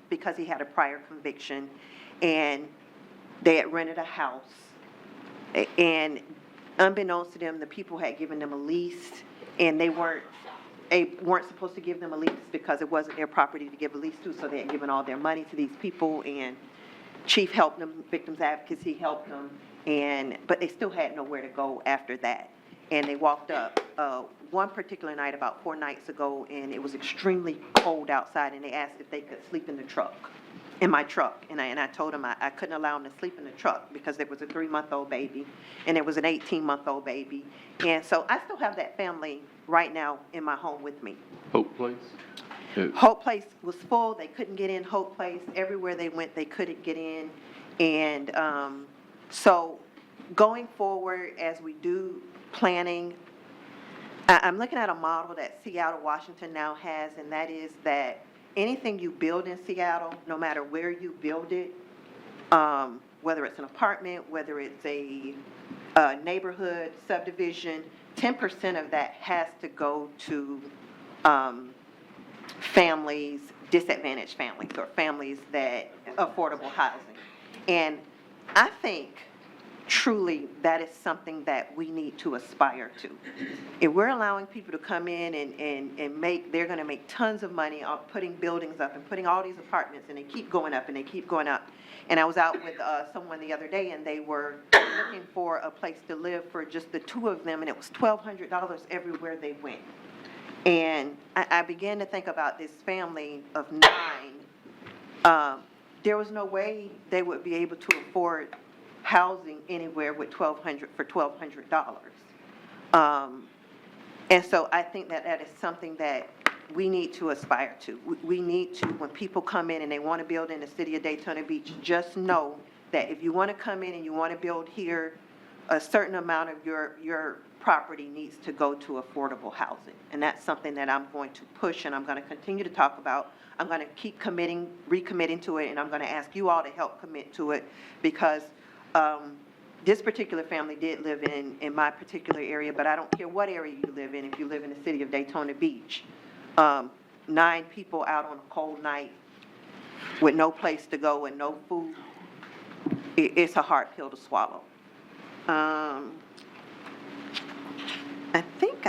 because he had a prior conviction, and they had rented a house. And unbeknownst to them, the people had given them a lease, and they weren't supposed to give them a lease because it wasn't their property to give a lease to, so they had given all their money to these people, and Chief helped them, Victims Advocacy helped them, but they still had nowhere to go after that. And they walked up one particular night about 4 nights ago, and it was extremely cold outside, and they asked if they could sleep in my truck. And I told them I couldn't allow them to sleep in the truck because there was a 3-month-old baby, and there was an 18-month-old baby. And so I still have that family right now in my home with me. Hope Place? Hope Place was full. They couldn't get in Hope Place. Everywhere they went, they couldn't get in. And so going forward, as we do planning, I'm looking at a model that Seattle, Washington now has, and that is that anything you build in Seattle, no matter where you build it, whether it's an apartment, whether it's a neighborhood subdivision, 10% of that has to go to families, disadvantaged families, or families that affordable housing. And I think truly that is something that we need to aspire to. If we're allowing people to come in and they're going to make tons of money off putting buildings up and putting all these apartments, and they keep going up and they keep going up. And I was out with someone the other day, and they were looking for a place to live for just the 2 of them, and it was $1,200 everywhere they went. And I began to think about this family of 9. There was no way they would be able to afford housing anywhere with $1,200. And so I think that is something that we need to aspire to. We need to, when people come in and they want to build in the city of Daytona Beach, just know that if you want to come in and you want to build here, a certain amount of your property needs to go to affordable housing. And that's something that I'm going to push, and I'm going to continue to talk about. I'm going to keep recommitting to it, and I'm going to ask you all to help commit to it, because this particular family did live in my particular area, but I don't care what area you live in. If you live in the city of Daytona Beach, 9 people out on a cold night with no place to go and no food, it's a hard pill to swallow. I think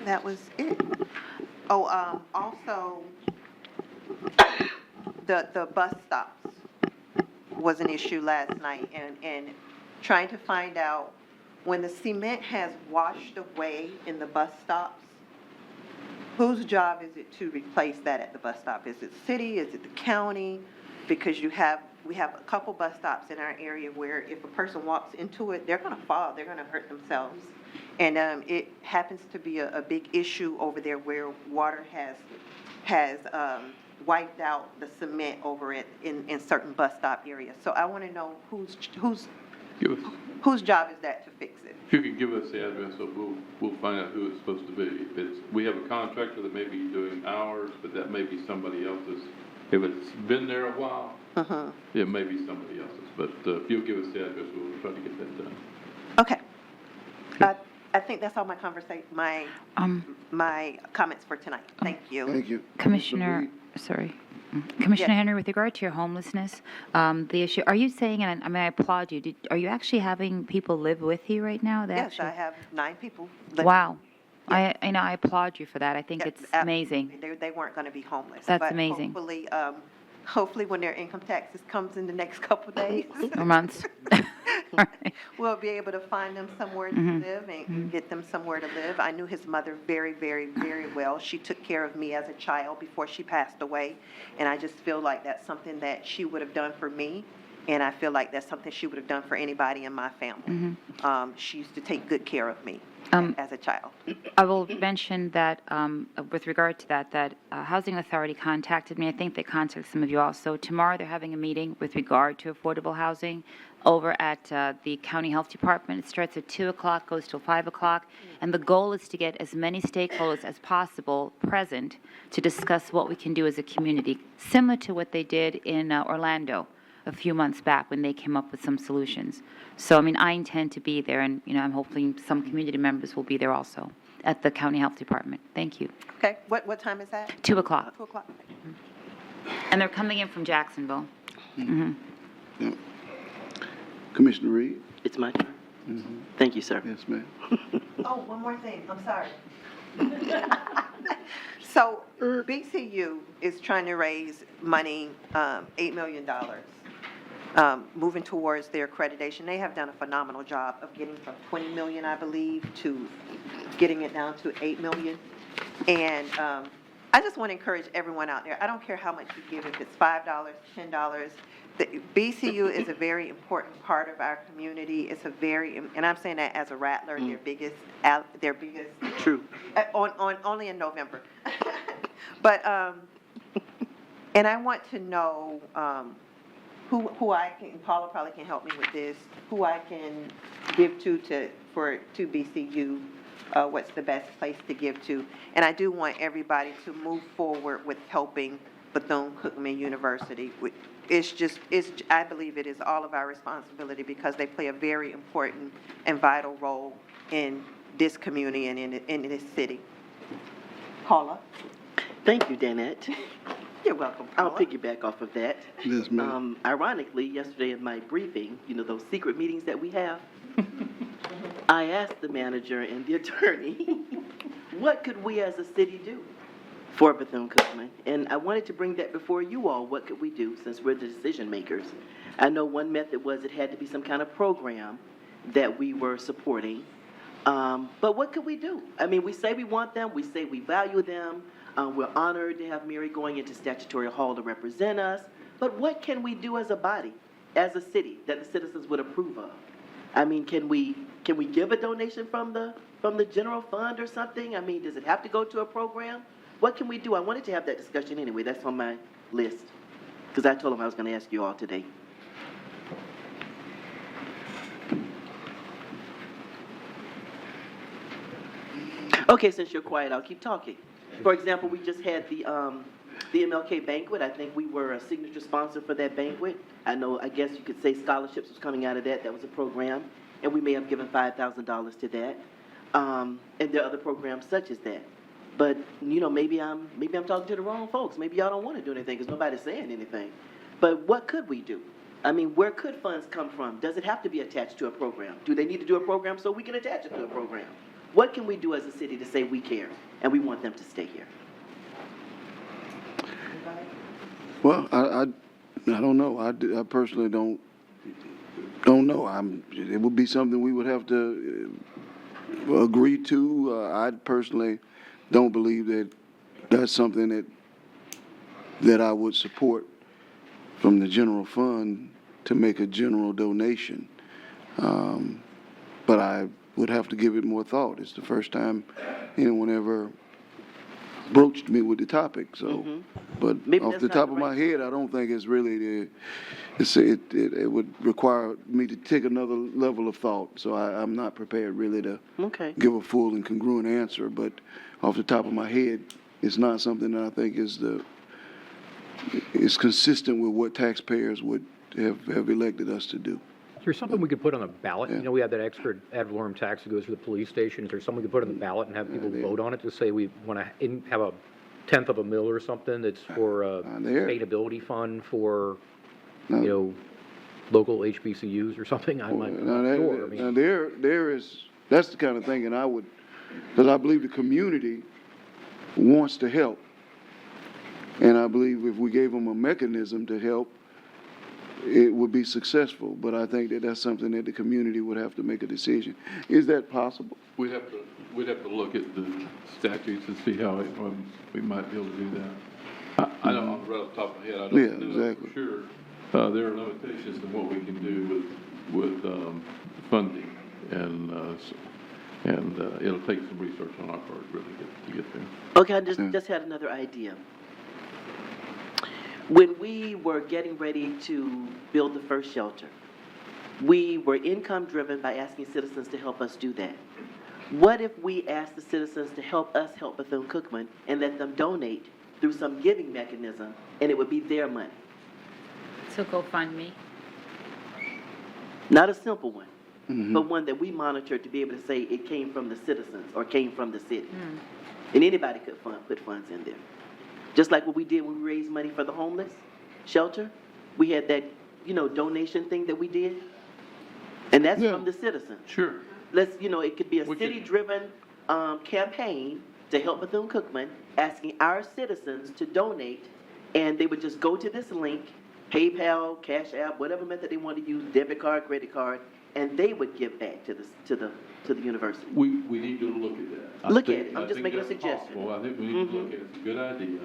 that was it. Oh, also, the bus stops was an issue last night, and trying to find out, when the cement has washed away in the bus stops, whose job is it to replace that at the bus stop? Is it the city? Is it the county? Because we have a couple bus stops in our area where if a person walks into it, they're going to fall, they're going to hurt themselves. And it happens to be a big issue over there where water has wiped out the cement over it in certain bus stop areas. So I want to know whose job is that to fix it? If you could give us the address, so we'll find out who it's supposed to be. We have a contractor that may be doing hours, but that may be somebody else's. If it's been there a while, it may be somebody else's. But if you'll give us the address, we'll try to get that done. Okay. I think that's all my my comments for tonight. Thank you. Thank you. Commissioner, sorry. Commissioner Henry, with regard to your homelessness, the issue, are you saying, and I applaud you, are you actually having people live with you right now? Yes, I have 9 people living. Wow. I applaud you for that. I think it's amazing. They weren't going to be homeless. That's but amazing. Hopefully when their income taxes comes in the next couple days. Or months. Right. We'll be able to find them somewhere to live and get them somewhere to live. I knew his mother very, very, very well. She took care of me as a child before she passed away. And I just feel like that's something that she would have done for me. And I feel like that's something she would have done for anybody in my family. She used to take good care of me as a child. I will mention that, with regard to that Housing Authority contacted me. I think they contacted some of you also. Tomorrow, they're having a meeting with regard to affordable housing over at the County Health Department. It starts at 2 o'clock, goes till 5 o'clock, and the goal is to get as many stakeholders as possible present to discuss what we can do as a community, similar to what they did in Orlando a few months back when they came up with some solutions. So, I mean, I intend to be there, and, I'm hoping some community members will be there also at the County Health Department. Thank you. Okay, what time is that? 2 o'clock. 2 o'clock. And they're coming in from Jacksonville. Mhm. Yeah. Commissioner Reed? It's my turn. Thank you, sir. Yes, ma'am. Oh, one more thing, I'm sorry. So BCU is trying to raise money, $8 million, moving towards their accreditation. They have done a phenomenal job of getting from 20 million, I believe, to getting it down to 8 million. And I just want to encourage everyone out there, I don't care how much you give, if it's $5, $10, the BCU is a very important part of our community. It's a very, and I'm saying that as a Rattler, their biggest, True. only in November. But, and I want to know who I can, Paula probably can help me with this, who I can give to BCU, what's the best place to give to. And I do want everybody to move forward with helping Bethune-Cookman University. I believe it is all of our responsibility because they play a very important and vital role in this community and in this city. Paula? Thank you, Danette. You're welcome, Paula. I'll piggyback off of that. Yes, ma'am. Ironically, yesterday in my briefing, those secret meetings that we have, I asked the manager and the attorney, what could we as a city do for Bethune-Cookman? And I wanted to bring that before you all. What could we do since we're the decision makers? I know one method was it had to be some kind of program that we were supporting. But what could we do? I mean, we say we want them. We say we value them. We're honored to have Mary going into Statutory Hall to represent us. But what can we do as a body, as a city, that the citizens would approve of? I mean, can we give a donation from the general fund or something? I mean, does it have to go to a program? What can we do? I wanted to have that discussion anyway. That's on my list because I told them I was going to ask you all today. Okay, since you're quiet, I'll keep talking. For example, we just had the MLK banquet. I think we were a signature sponsor for that banquet. I guess you could say scholarships was coming out of that. That was a program, and we may have given $5,000 to that. And there are other programs such as that. But, maybe I'm talking to the wrong folks. Maybe y'all don't want to do anything because nobody's saying anything. But what could we do? I mean, where could funds come from? Does it have to be attached to a program? Do they need to do a program so we can attach it to a program? What can we do as a city to say we care and we want them to stay here? Well, I don't know. I personally don't know. It would be something we would have to agree to. I personally don't believe that that's something that I would support from the general fund to make a general donation. But I would have to give it more thought. It's the first time anyone ever broached me with the topic. So, but Maybe off that's the not top the of my right- head, I don't think it's really it would require me to take another level of thought. So I'm not prepared really to Okay. give a full and congruent answer. But off the top of my head, it's not something that I think is consistent with what taxpayers would have elected us to do. Is there something we could put on the ballot? Yeah. We have that extra ad valorem tax that goes to the police station. Is there something we could put on the ballot and have people vote on it to say we want to have a tenth of a mil or something that's for a There. sustainability fund for, local HBCUs or something? I'm not sure. I mean, There is, that's the kind of thing, and I would, because I believe the community wants to help. And I believe if we gave them a mechanism to help, it would be successful. But I think that that's something that the community would have to make a decision. Is that possible? We'd have to look at the statutes and see how we might be able to do that. I don't, right off the top of my head, I Yeah, don't know exactly. for sure. There are limitations to what we can do with funding, and it'll take some research on our part really to get there. Okay, I just had another idea. When we were getting ready to build the first shelter, we were income driven by asking citizens to help us do that. What if we asked the citizens to help us help Bethune-Cookman and let them donate through some giving mechanism, and it would be their money? So GoFundMe. Not a simple one, but one that we monitor to be able to say it came from the citizens or came from the city. And anybody could put funds in there. Just like what we did when we raised money for the homeless shelter. We had that, donation thing that we did. And that's from the citizens. Sure. It could be a city-driven campaign to help Bethune-Cookman, asking our citizens to donate, and they would just go to this link, PayPal, Cash App, whatever method they want to use, debit card, credit card, and they would give back to the university. We need to look at that. Look at it. I'm just making a suggestion. Possible. I think we need to look at it. It's a good idea.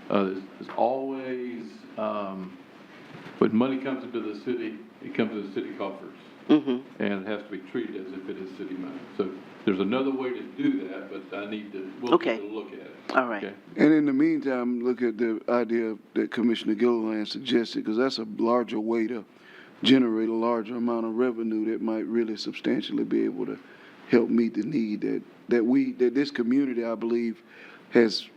There's always, when money comes into the city, it comes to the city coffers. And it has to be treated as if it is city money. So there's another way to do that, but we'll need to look at it. All right. Okay? And in the meantime, look at the idea that Commissioner Gilliland suggested, because that's a larger way to generate a larger amount of revenue that might really substantially be able to help meet the need that this community, I believe, has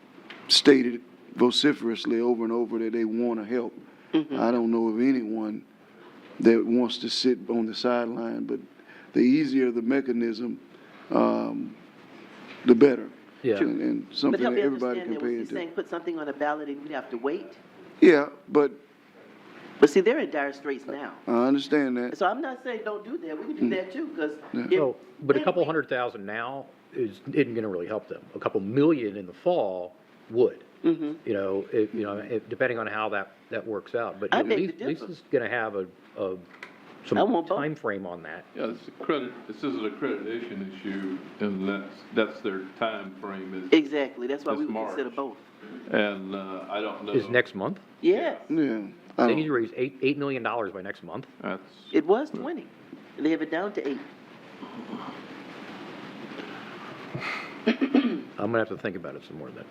stated vociferously over and over that they want to help. I don't know of anyone that wants to sit on the sideline, but the easier the mechanism, the better. Yeah. And But something help that me everybody understand can that when pay you're into. saying put something on a ballot and we'd have to wait. Yeah, but But see, they're in dire straits now. I understand that. So I'm not saying don't do that. We can do that too, because But a couple $100,000 now isn't going to really help them. A couple million in the fall would. Depending on how that works out. But I at beg least to differ. Lisa's going to have I some want both. time frame on that. Yeah, this is an accreditation issue, and that's their time frame exactly. That's why we It's would March. consider both. and I don't know. Is next month? Yes, Yeah. They need to raise $8 million by next month. That's, it was 20. And they have it down to 8. I'm going to have to think about it some more then.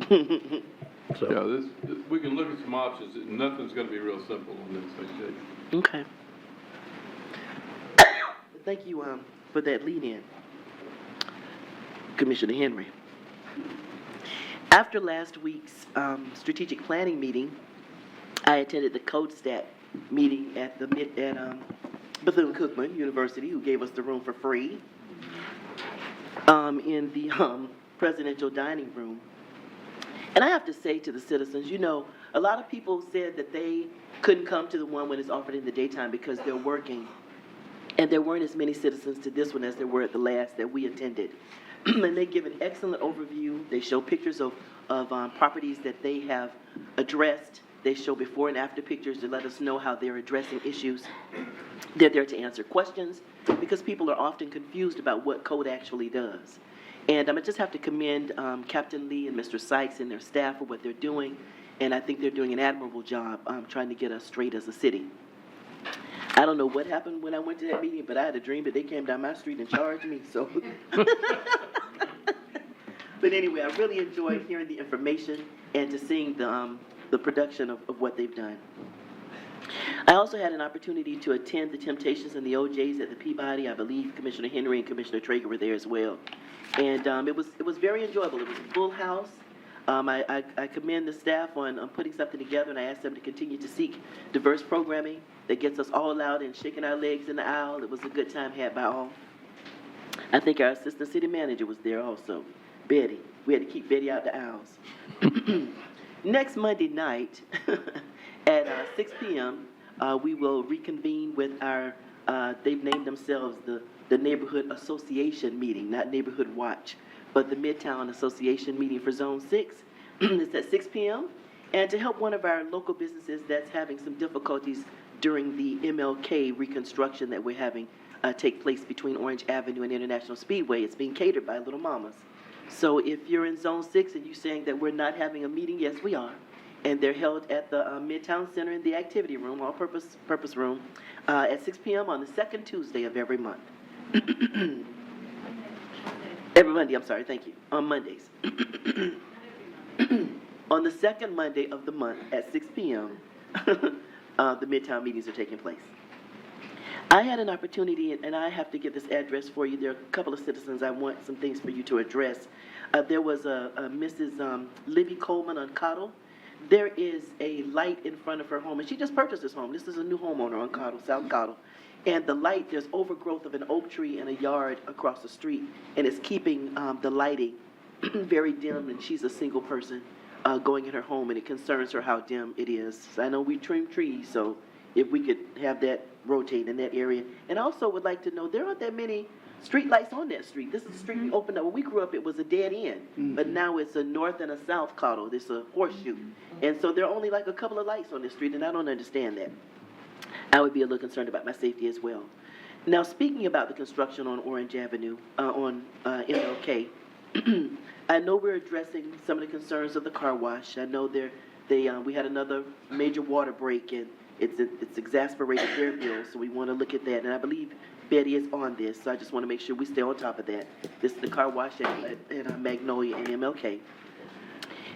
So. yeah, we can look at some options. Nothing's going to be real simple on this thing. Okay. Thank you for that lead-in, Commissioner Henry. After last week's strategic planning meeting, I attended the CodeStat meeting at Bethune-Cookman University, who gave us the room for free, in the presidential dining room. And I have to say to the citizens, a lot of people said that they couldn't come to the one when it's offered in the daytime because they're working. And there weren't as many citizens to this one as there were at the last that we attended. And they give an excellent overview. They show pictures of properties that they have addressed. They show before and after pictures to let us know how they're addressing issues. They're there to answer questions because people are often confused about what code actually does. And I just have to commend Captain Lee and Mr. Sykes and their staff for what they're doing. And I think they're doing an admirable job trying to get us straight as a city. I don't know what happened when I went to that meeting, but I had a dream that they came down my street and charged me, so. But anyway, I really enjoyed hearing the information and to seeing the production of what they've done. I also had an opportunity to attend the Temptations and the OJs at the Peabody. I believe Commissioner Henry and Commissioner Traeger were there as well. And it was very enjoyable. It was a full house. I commend the staff on putting something together, and I asked them to continue to seek diverse programming that gets us all out and shaking our legs in the aisle. It was a good time had by all. I think our assistant city manager was there also, Betty. We had to keep Betty out the aisles. Next Monday night at 6 p.m., we will reconvene with our, they've named themselves the Neighborhood Association meeting, not Neighborhood Watch, but the Midtown Association meeting for Zone 6. It's at 6 p.m. And to help one of our local businesses that's having some difficulties during the MLK reconstruction that we're having take place between Orange Avenue and International Speedway, it's being catered by Little Mamas. So if you're in Zone 6 and you're saying that we're not having a meeting, yes, we are. and they're held at the Midtown Center in the activity room, all-purpose room, at 6 p.m. on the second Tuesday of every month. Every Monday, I'm sorry, thank you, on Mondays. On the second Monday of the month at 6 p.m., the Midtown meetings are taking place. I had an opportunity, and I have to get this address for you. There are a couple of citizens I want some things for you to address. There was a Mrs. Libby Coleman on Cottle. There is a light in front of her home, and she just purchased this home. This is a new homeowner on Cottle, South Cottle. And the light, there's overgrowth of an oak tree in a yard across the street, and it's keeping the lighting very dim, and she's a single person going in her home, and it concerns her how dim it is. I know we trim trees, so if we could have that rotate in that area. And also would like to know, there aren't that many street lights on that street. This is a street we opened up. When we grew up, it was a dead end, but now it's a north and a south Cottle. It's a horseshoe. And so there are only like a couple of lights on this street, and I don't understand that. I would be a little concerned about my safety as well. Now, speaking about the construction on Orange Avenue, on MLK, I know we're addressing some of the concerns of the car wash. I know we had another major water break, and it's exasperated their bills, so we want to look at that. And I believe Betty is on this, so I just want to make sure we stay on top of that. This is the car wash at Magnolia and MLK,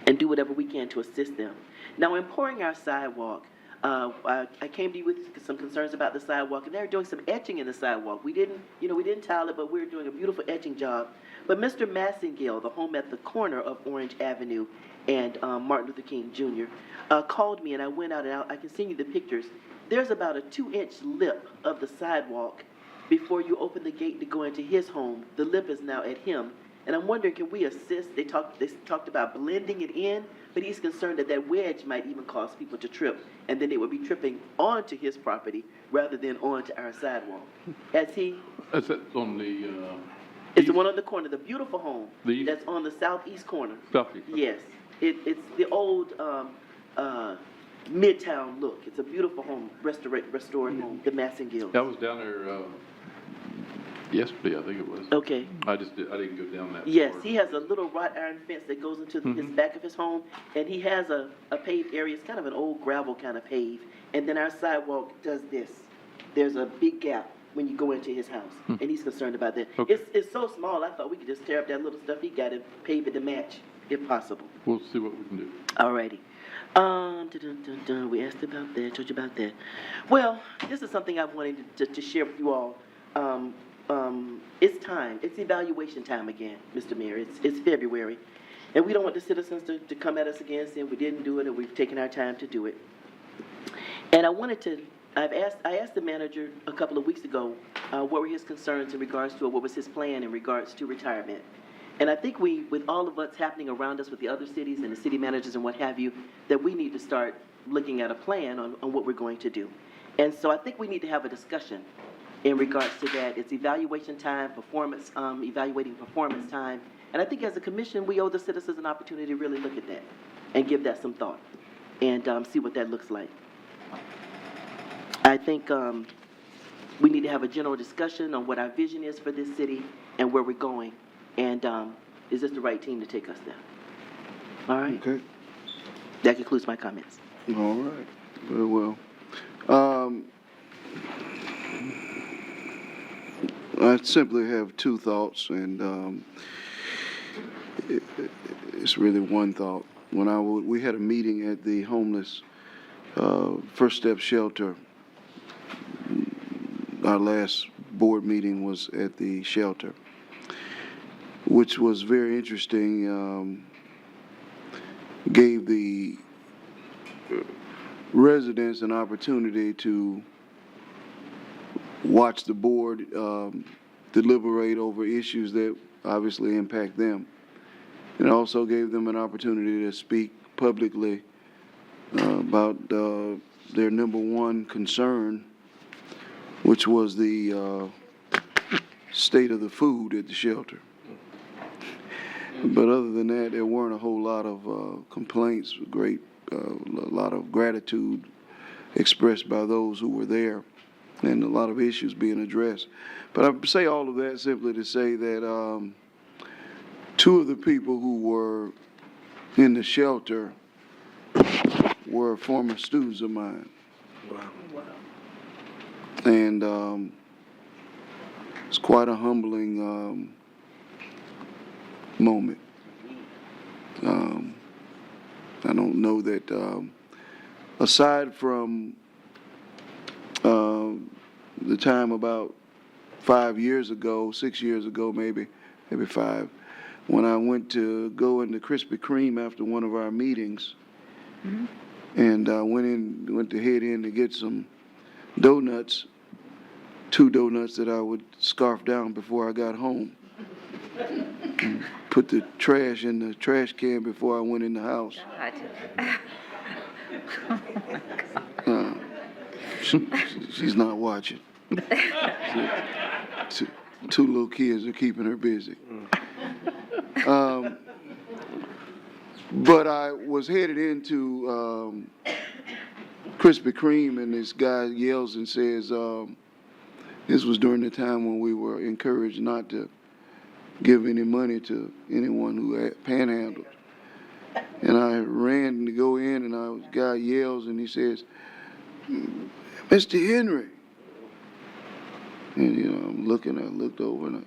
and do whatever we can to assist them. Now, in pouring our sidewalk, I came to you with some concerns about the sidewalk, and they're doing some etching in the sidewalk. We didn't tile it, but we're doing a beautiful etching job. But Mr. Massengale, the home at the corner of Orange Avenue and Martin Luther King Jr., called me, and I went out, and I can send you the pictures. There's about a 2-inch lip of the sidewalk before you open the gate to go into his home. The lip is now at him, and I'm wondering, can we assist? They talked about blending it in, but he's concerned that wedge might even cause people to trip, and then they would be tripping onto his property rather than onto our sidewalk. That's on the, it's the one on the corner, the beautiful home The east? that's on the southeast corner. Southeast. Yes, it's the old Midtown look. It's a beautiful home, restored home, the Massengales. I was down there, yesterday, I think it was. Okay. I didn't go down that Yes, far. he has a little wrought iron fence that goes into his back of his home, and he has a paved area. It's kind of an old gravel kind of pave, and then our sidewalk does this. There's a big gap when you go into his house, and he's concerned about that. Okay. It's so small, I thought we could just tear up that little stuff he got and pave it to match, if possible. We'll see what we can do. Alrighty. We asked about that, told you about that. Well, this is something I wanted to share with you all. It's time. It's evaluation time again, Mr. Mayor. It's February. And we don't want the citizens to come at us again saying we didn't do it or we've taken our time to do it. And I asked the manager a couple of weeks ago, what were his concerns in regards to, or what was his plan in regards to retirement. And I think with all of what's happening around us with the other cities and the city managers and what have you, that we need to start looking at a plan on what we're going to do. And so I think we need to have a discussion in regards to that. It's evaluation time, evaluating performance time. And I think as a commission, we owe the citizens an opportunity to really look at that and give that some thought and see what that looks like. I think we need to have a general discussion on what our vision is for this city and where we're going. And is this the right team to take us there? All right. Okay. That concludes my comments. All right. Very well. I simply have two thoughts, and it's really one thought. When we had a meeting at the homeless First Step Shelter. Our last board meeting was at the shelter, which was very interesting. Gave the residents an opportunity to watch the board deliberate over issues that obviously impact them. It also gave them an opportunity to speak publicly about their number one concern, which was the state of the food at the shelter. But other than that, there weren't a whole lot of complaints, a lot of gratitude expressed by those who were there, and a lot of issues being addressed. But I say all of that simply to say that two of the people who were in the shelter were former students of mine. And it's quite a humbling moment. I don't know that, aside from the time about 5 years ago, 6 years ago, maybe 5, when I went to go into Krispy Kreme after one of our meetings, and went to head in to get some donuts, 2 donuts that I would scarf down before I got home. And put the trash in the trash can before I went in the house. She's not watching. Two little kids are keeping her busy. But I was headed into Krispy Kreme, and this guy yells and says, this was during the time when we were encouraged not to give any money to anyone who had panhandled. And I ran to go in, and the guy yells, and he says, Mr. Henry. And, I'm looking, I looked over, and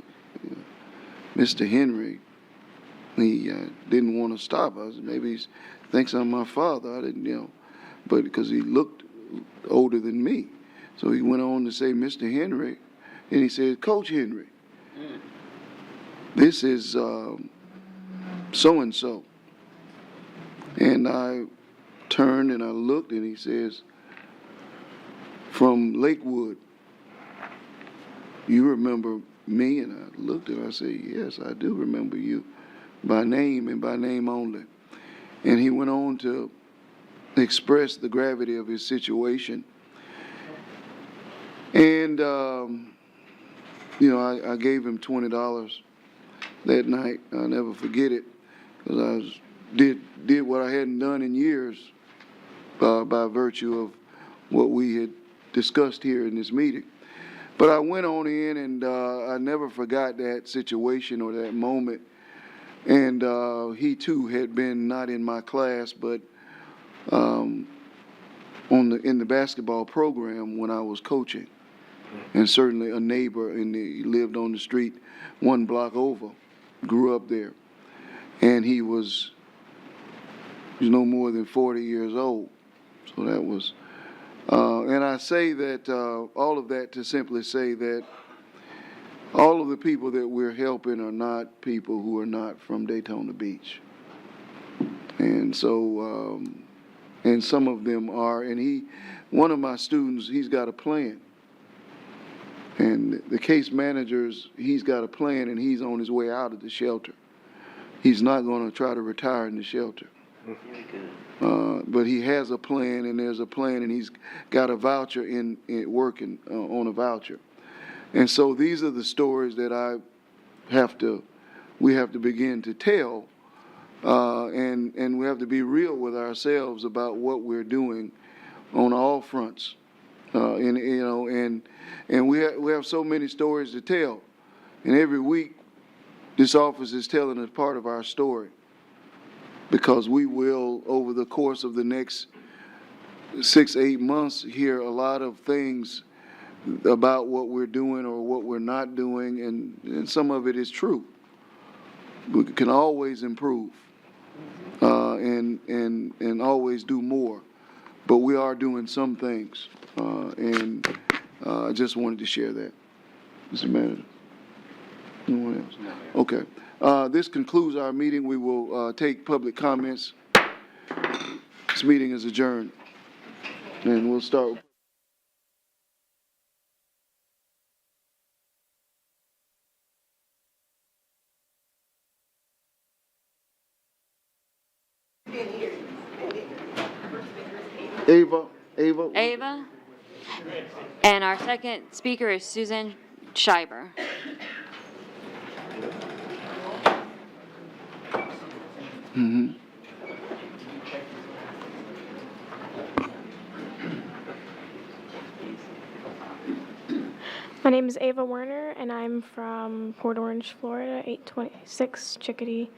Mr. Henry, he didn't want to stop us. Maybe he thinks I'm my father. I didn't, but because he looked older than me. So he went on to say, Mr. Henry, and he said, Coach Henry, this is so-and-so. And I turned and I looked, and he says, from Lakewood, you remember me? And I looked and I said, yes, I do remember you by name and by name only. And he went on to express the gravity of his situation. And, I gave him $20 that night. I'll never forget it, because I did what I hadn't done in years by virtue of what we had discussed here in this meeting. But I went on in, and I never forgot that situation or that moment. And he too had been not in my class, but in the basketball program when I was coaching, and certainly a neighbor, and he lived on the street 1 block over, grew up there, and he was no more than 40 years old. So that was, and I say that all of that to simply say that all of the people that we're helping are not people who are not from Daytona Beach. And so, and some of them are, and one of my students, he's got a plan. And the case managers, he's got a plan, and he's on his way out of the shelter. He's not going to try to retire in the shelter. But he has a plan, and there's a plan, and he's got a voucher in working on a voucher. And so these are the stories that we have to begin to tell, and we have to be real with ourselves about what we're doing on all fronts. And we have so many stories to tell, and every week this office is telling us part of our story, because we will, over the course of the next 6-8 months, hear a lot of things about what we're doing or what we're not doing, and some of it is true. We can always improve and always do more, but we are doing some things, and I just wanted to share that. Mr. Manager? No one else? Okay. This concludes our meeting. We will take public comments. This meeting is adjourned, and we'll start. Ava. Ava. And our second speaker is Susan Schreiber. Mm-hmm. My name is Ava Werner, and I'm from Port Orange, Florida, 826 Chickadee.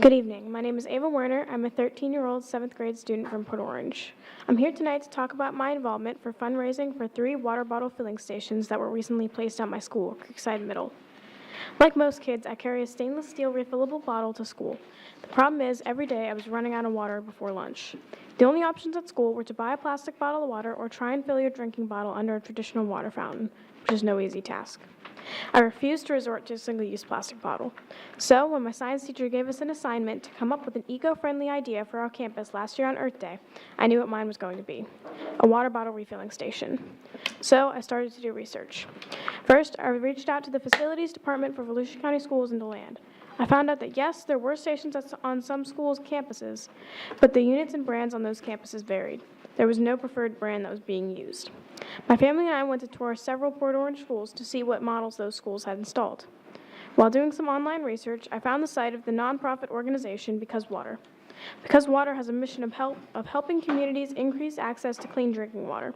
Good evening. My name is Ava Werner. I'm a 13-year-old 7th grade student from Port Orange. I'm here tonight to talk about my involvement for fundraising for 3 water bottle filling stations that were recently placed at my school, Creekside Middle. Like most kids, I carry a stainless steel refillable bottle to school. The problem is, every day I was running out of water before lunch. The only options at school were to buy a plastic bottle of water or try and fill your drinking bottle under a traditional water fountain, which is no easy task. I refused to resort to a single-use plastic bottle. So, when my science teacher gave us an assignment to come up with an eco-friendly idea for our campus last year on Earth Day, I knew what mine was going to be: a water bottle refilling station. So, I started to do research. First, I reached out to the Facilities Department for Volusia County Schools in DeLand. I found out that yes, there were stations on some schools' campuses, but the units and brands on those campuses varied. There was no preferred brand that was being used. My family and I went to tour several Port Orange schools to see what models those schools had installed. While doing some online research, I found the site of the nonprofit organization Because Water. Because Water has a mission of helping communities increase access to clean drinking water.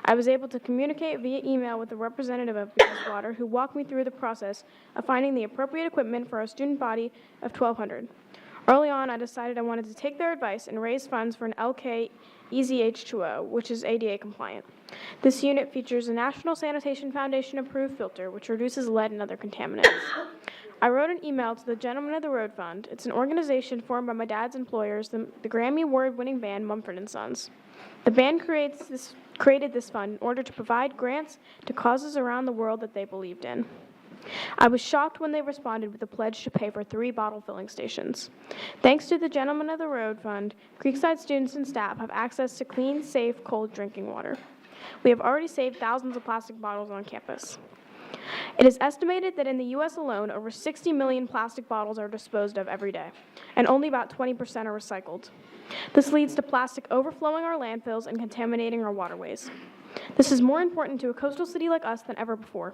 I was able to communicate via email with a representative of Because Water who walked me through the process of finding the appropriate equipment for our student body of 1,200. Early on, I decided I wanted to take their advice and raise funds for an LK EZH2O, which is ADA compliant. This unit features a National Sanitation Foundation approved filter, which reduces lead and other contaminants. I wrote an email to the Gentlemen of the Road Fund. It's an organization formed by my dad's employers, the Grammy Award-winning band Mumford & Sons. The band created this fund in order to provide grants to causes around the world that they believed in. I was shocked when they responded with a pledge to pay for 3 bottle filling stations. Thanks to the Gentlemen of the Road Fund, Creekside students and staff have access to clean, safe, cold drinking water. We have already saved thousands of plastic bottles on campus. It is estimated that in the U.S. alone, over 60 million plastic bottles are disposed of every day, and only about 20% are recycled. This leads to plastic overflowing our landfills and contaminating our waterways. This is more important to a coastal city like us than ever before.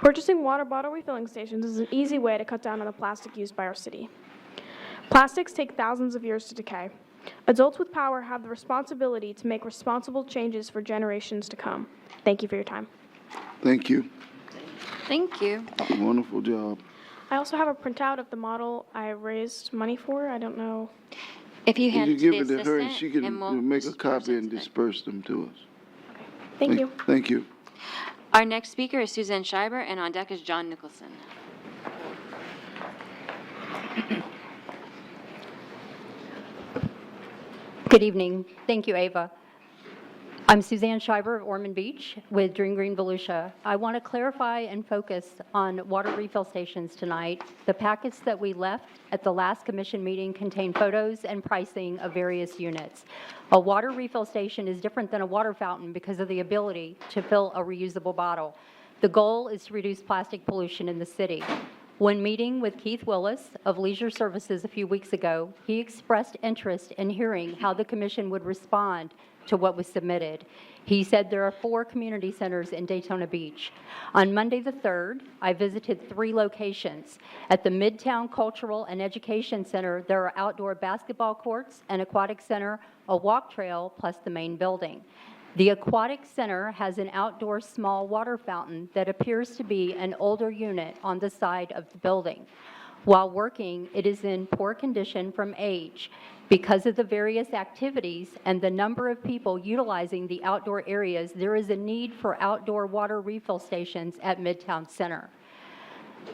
Purchasing water bottle refilling stations is an easy way to cut down on the plastic used by our city. Plastics take thousands of years to decay. Adults with power have the responsibility to make responsible changes for generations to come. Thank you for your time. Thank you. Thank you. Wonderful job. I also have a printout of the model I raised money for. I don't know. If you You hand can it to the give it to her and assistant, she and can we'll make a disperse copy it and to the- disperse them to us. Thank you. Thank you. Our next speaker is Suzanne Schreiber, and on deck is John Nicholson. Good evening. Thank you, Ava. I'm Suzanne Schreiber of Ormond Beach with Dream Green Volusia. I want to clarify and focus on water refill stations tonight. The packets that we left at the last commission meeting contain photos and pricing of various units. A water refill station is different than a water fountain because of the ability to fill a reusable bottle. The goal is to reduce plastic pollution in the city. When meeting with Keith Willis of Leisure Services a few weeks ago, he expressed interest in hearing how the commission would respond to what was submitted. He said there are 4 community centers in Daytona Beach. On Monday the 3rd, I visited 3 locations. At the Midtown Cultural and Education Center, there are outdoor basketball courts, an aquatic center, a walk trail, plus the main building. The aquatic center has an outdoor small water fountain that appears to be an older unit on the side of the building. While working, it is in poor condition from age. Because of the various activities and the number of people utilizing the outdoor areas, there is a need for outdoor water refill stations at Midtown Center.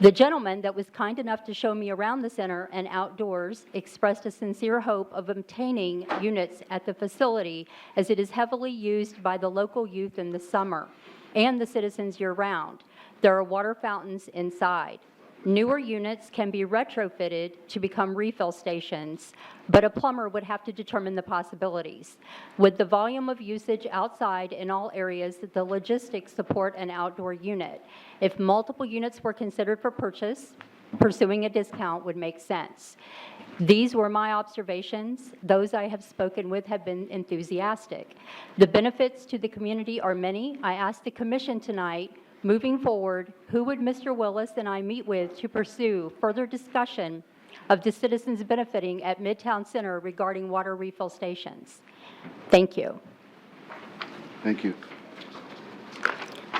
The gentleman that was kind enough to show me around the center and outdoors expressed a sincere hope of obtaining units at the facility, as it is heavily used by the local youth in the summer and the citizens year-round. There are water fountains inside. Newer units can be retrofitted to become refill stations, but a plumber would have to determine the possibilities. With the volume of usage outside in all areas, the logistics support an outdoor unit. If multiple units were considered for purchase, pursuing a discount would make sense. These were my observations. Those I have spoken with have been enthusiastic. The benefits to the community are many. I asked the commission tonight, moving forward, who would Mr. Willis and I meet with to pursue further discussion of the citizens benefiting at Midtown Center regarding water refill stations? Thank you. Thank you.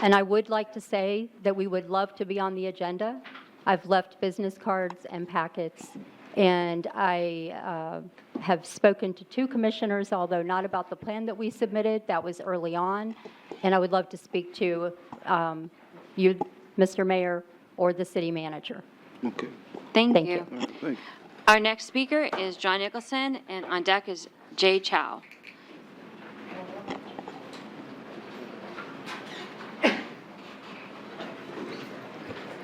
And I would like to say that we would love to be on the agenda. I've left business cards and packets And I have spoken to 2 commissioners, although not about the plan that we submitted. That was early on. And I would love to speak to you, Mr. Mayor, or the city manager. Okay. Thank Thank you. you. All right, thank you. Our next speaker is John Nicholson, and on deck is Jay Chow.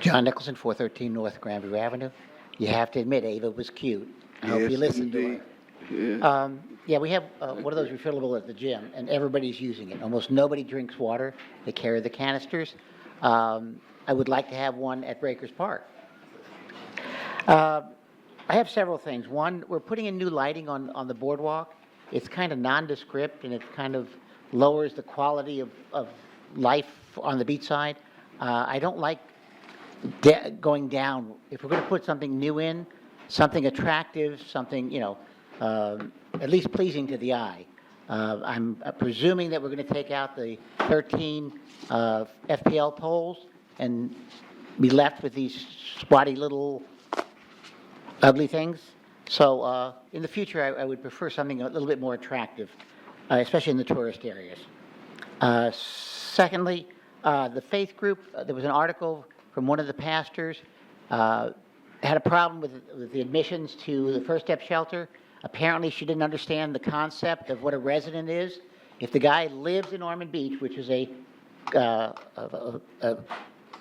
John Nicholson, 413 North Granview Avenue. You have to admit, Ava was cute. I hope you Yes, listened to indeed. her. Yeah. Yeah, we have one of those refillable at the gym, and everybody's using it. Almost nobody drinks water. They carry the canisters. I would like to have one at Breakers Park. I have several things. One, we're putting in new lighting on the boardwalk. It's kind of nondescript, and it kind of lowers the quality of life on the beach side. I don't like going down. If we're going to put something new in, something attractive, something, at least pleasing to the eye. I'm presuming that we're going to take out the 13 FPL poles and be left with these squatty little ugly things. So in the future, I would prefer something a little bit more attractive, especially in the tourist areas. Secondly, the faith group, there was an article from one of the pastors, had a problem with the admissions to the First Step Shelter. Apparently, she didn't understand the concept of what a resident is. If the guy lives in Ormond Beach, which is a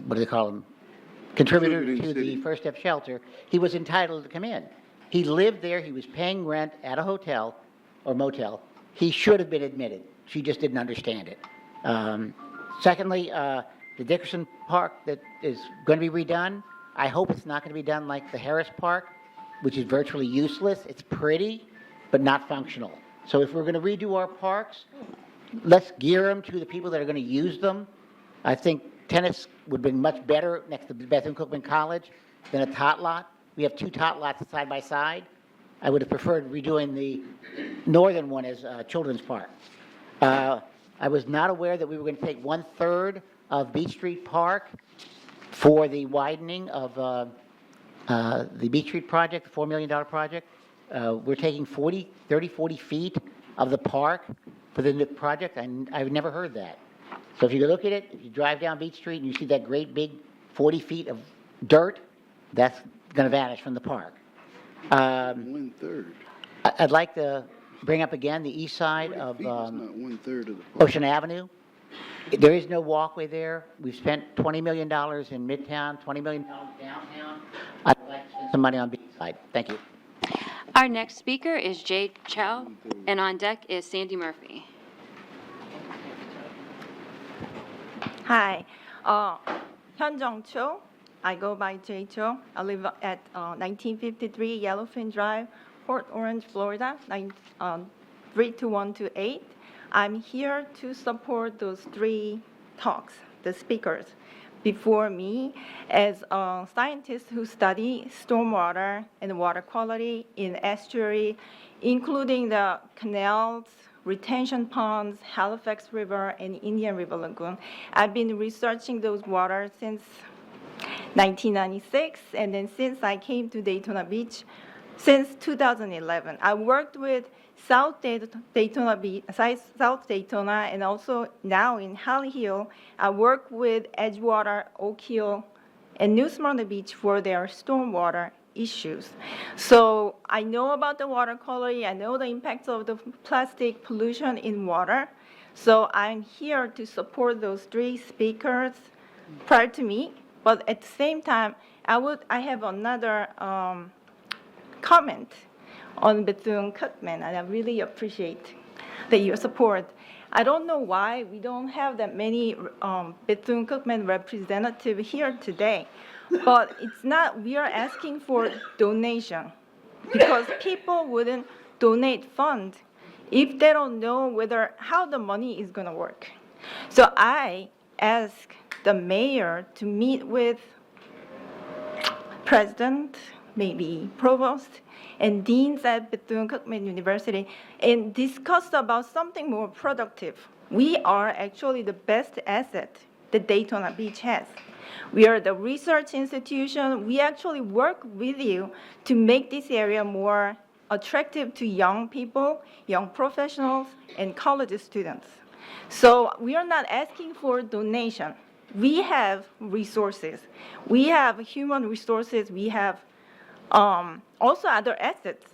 what do they call him? Contributor to Contributing the city. First Step Shelter, he was entitled to come in. He lived there, he was paying rent at a hotel or motel. He should have been admitted. She just didn't understand it. Secondly, the Dickerson Park that is going to be redone, I hope it's not going to be done like the Harris Park, which is virtually useless. It's pretty, but not functional. So if we're going to redo our parks, let's gear them to the people that are going to use them. I think tennis would have been much better next to Bethune-Cookman College than a tot lot. We have 2 tot lots side by side. I would have preferred redoing the northern one as Children's Park. I was not aware that we were going to take 1/3 of Beach Street Park for the widening of the Beach Street project, the $4 million project. We're taking 30, 40 feet of the park for the project. I've never heard that. So if you look at it, if you drive down Beach Street and you see that great big 40 feet of dirt, that's going to vanish from the park. 1/3. I'd like to bring up again the east side 40 of feet is not 1/3 of the park. Ocean Avenue. There is no walkway there. We've spent $20 million in Midtown, $20 million downtown. I'd like to spend some money on beach side. Thank you. Our next speaker is Jay Chow, and on deck is Sandy Murphy. Hi, Hyunjung Cho. I go by Jay Cho. I live at 1953 Yellowfin Drive, Port Orange, Florida, 32128. I'm here to support those 3 talks, the speakers before me, as scientists who study stormwater and water quality in estuary, including the canals, retention ponds, Halifax River, and Indian River Lagoon. I've been researching those waters since 1996, and then since I came to Daytona Beach, since 2011. I worked with South Daytona Beach, South Daytona, and also now in Holly Hill. I work with Edgewater, Oak Hill, and New Smyrna Beach for their stormwater issues. So I know about the water quality. I know the impacts of the plastic pollution in water. So I'm here to support those 3 speakers prior to me. But at the same time, I have another comment on Bethune-Cookman, and I really appreciate that your support. I don't know why we don't have that many Bethune-Cookman representatives here today, but it's not, we are asking for donation because people wouldn't donate funds if they don't know how the money is going to work. So I ask the mayor to meet with president, maybe provost, and deans at Bethune-Cookman University and discuss about something more productive. We are actually the best asset that Daytona Beach has. We are the research institution. We actually work with you to make this area more attractive to young people, young professionals, and college students. So we are not asking for donation. We have resources. We have human resources. We have also other assets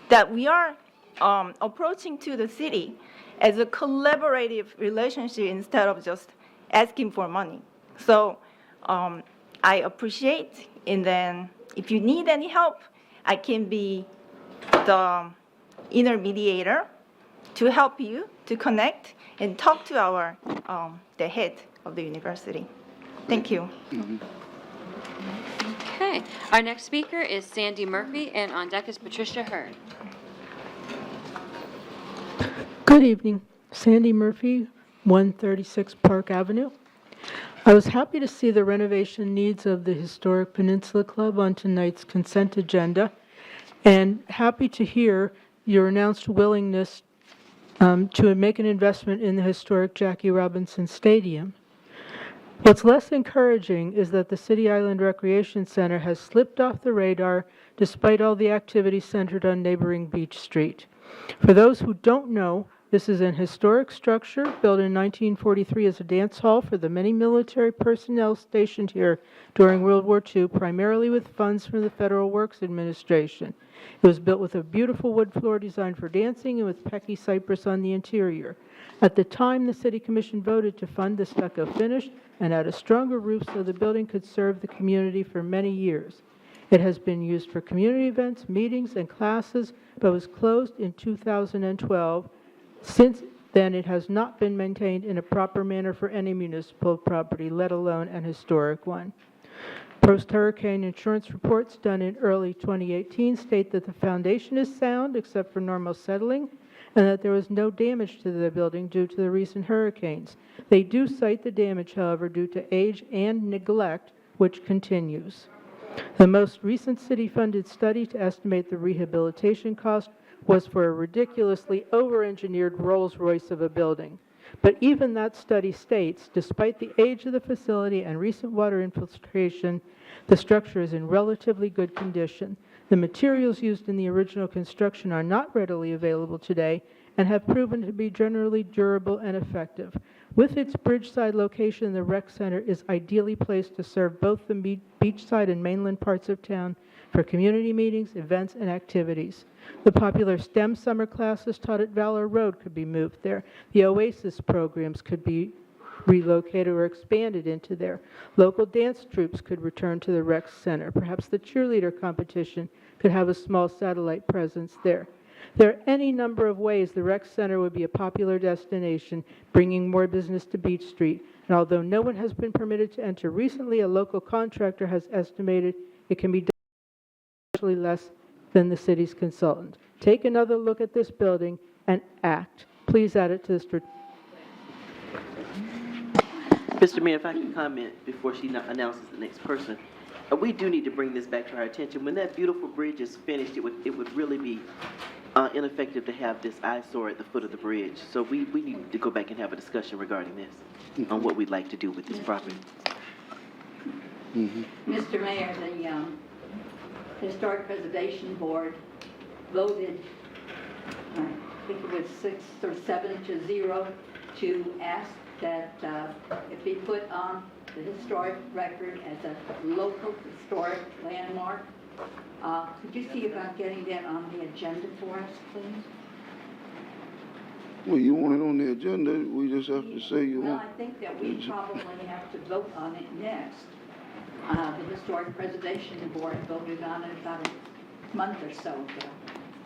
that we are approaching to the city as a collaborative relationship instead of just asking for money. So I appreciate, and then if you need any help, I can be the intermediator to help you to connect and talk to our the head of the university. Thank you. Okay. Our next speaker is Sandy Murphy, and on deck is Patricia Hurd. Good evening. Sandy Murphy, 136 Park Avenue. I was happy to see the renovation needs of the Historic Peninsula Club on tonight's consent agenda, and happy to hear your announced willingness to make an investment in the historic Jackie Robinson Stadium. What's less encouraging is that the City Island Recreation Center has slipped off the radar despite all the activity centered on neighboring Beach Street. For those who don't know, this is an historic structure built in 1943 as a dance hall for the many military personnel stationed here during World War II, primarily with funds from the Federal Works Administration. It was built with a beautiful wood floor designed for dancing and with Pecky cypress on the interior. At the time, the City Commission voted to fund the stucco finish and add a stronger roof so the building could serve the community for many years. It has been used for community events, meetings, and classes, but was closed in 2012. Since then, it has not been maintained in a proper manner for any municipal property, let alone an historic one. Post-hurricane insurance reports done in early 2018 state that the foundation is sound except for normal settling, and that there was no damage to the building due to the recent hurricanes. They do cite the damage, however, due to age and neglect, which continues. The most recent city-funded study to estimate the rehabilitation cost was for a ridiculously over-engineered Rolls-Royce of a building. But even that study states, despite the age of the facility and recent water infiltration, the structure is in relatively good condition. The materials used in the original construction are not readily available today and have proven to be generally durable and effective. With its bridgeside location, the rec center is ideally placed to serve both the beachside and mainland parts of town for community meetings, events, and activities. The popular STEM summer classes taught at Valor Road could be moved there. The Oasis programs could be relocated or expanded into there. Local dance troupes could return to the rec center. Perhaps the cheerleader competition could have a small satellite presence there. There are any number of ways the rec center would be a popular destination, bringing more business to Beach Street. And although no one has been permitted to enter recently, a local contractor has estimated it can be done actually less than the city's consultant. Take another look at this building and act. Please add it to the strategic. Mr. Mayor, if I can comment before she announces the next person. We do need to bring this back to our attention. When that beautiful bridge is finished, it would really be ineffective to have this eyesore at the foot of the bridge. So we need to go back and have a discussion regarding this, on what we'd like to do with this property. Mr. Mayor, the Historic Preservation Board voted, I think it was 6 or 7 to 0, to ask that it be put on the historic record as a local historic landmark. Could you see about getting that on the agenda for us, please? Well, you want it on the agenda, we just have to say you Well, want. I think that we probably have to vote on it next. The Historic Preservation Board voted on it about a month or so ago.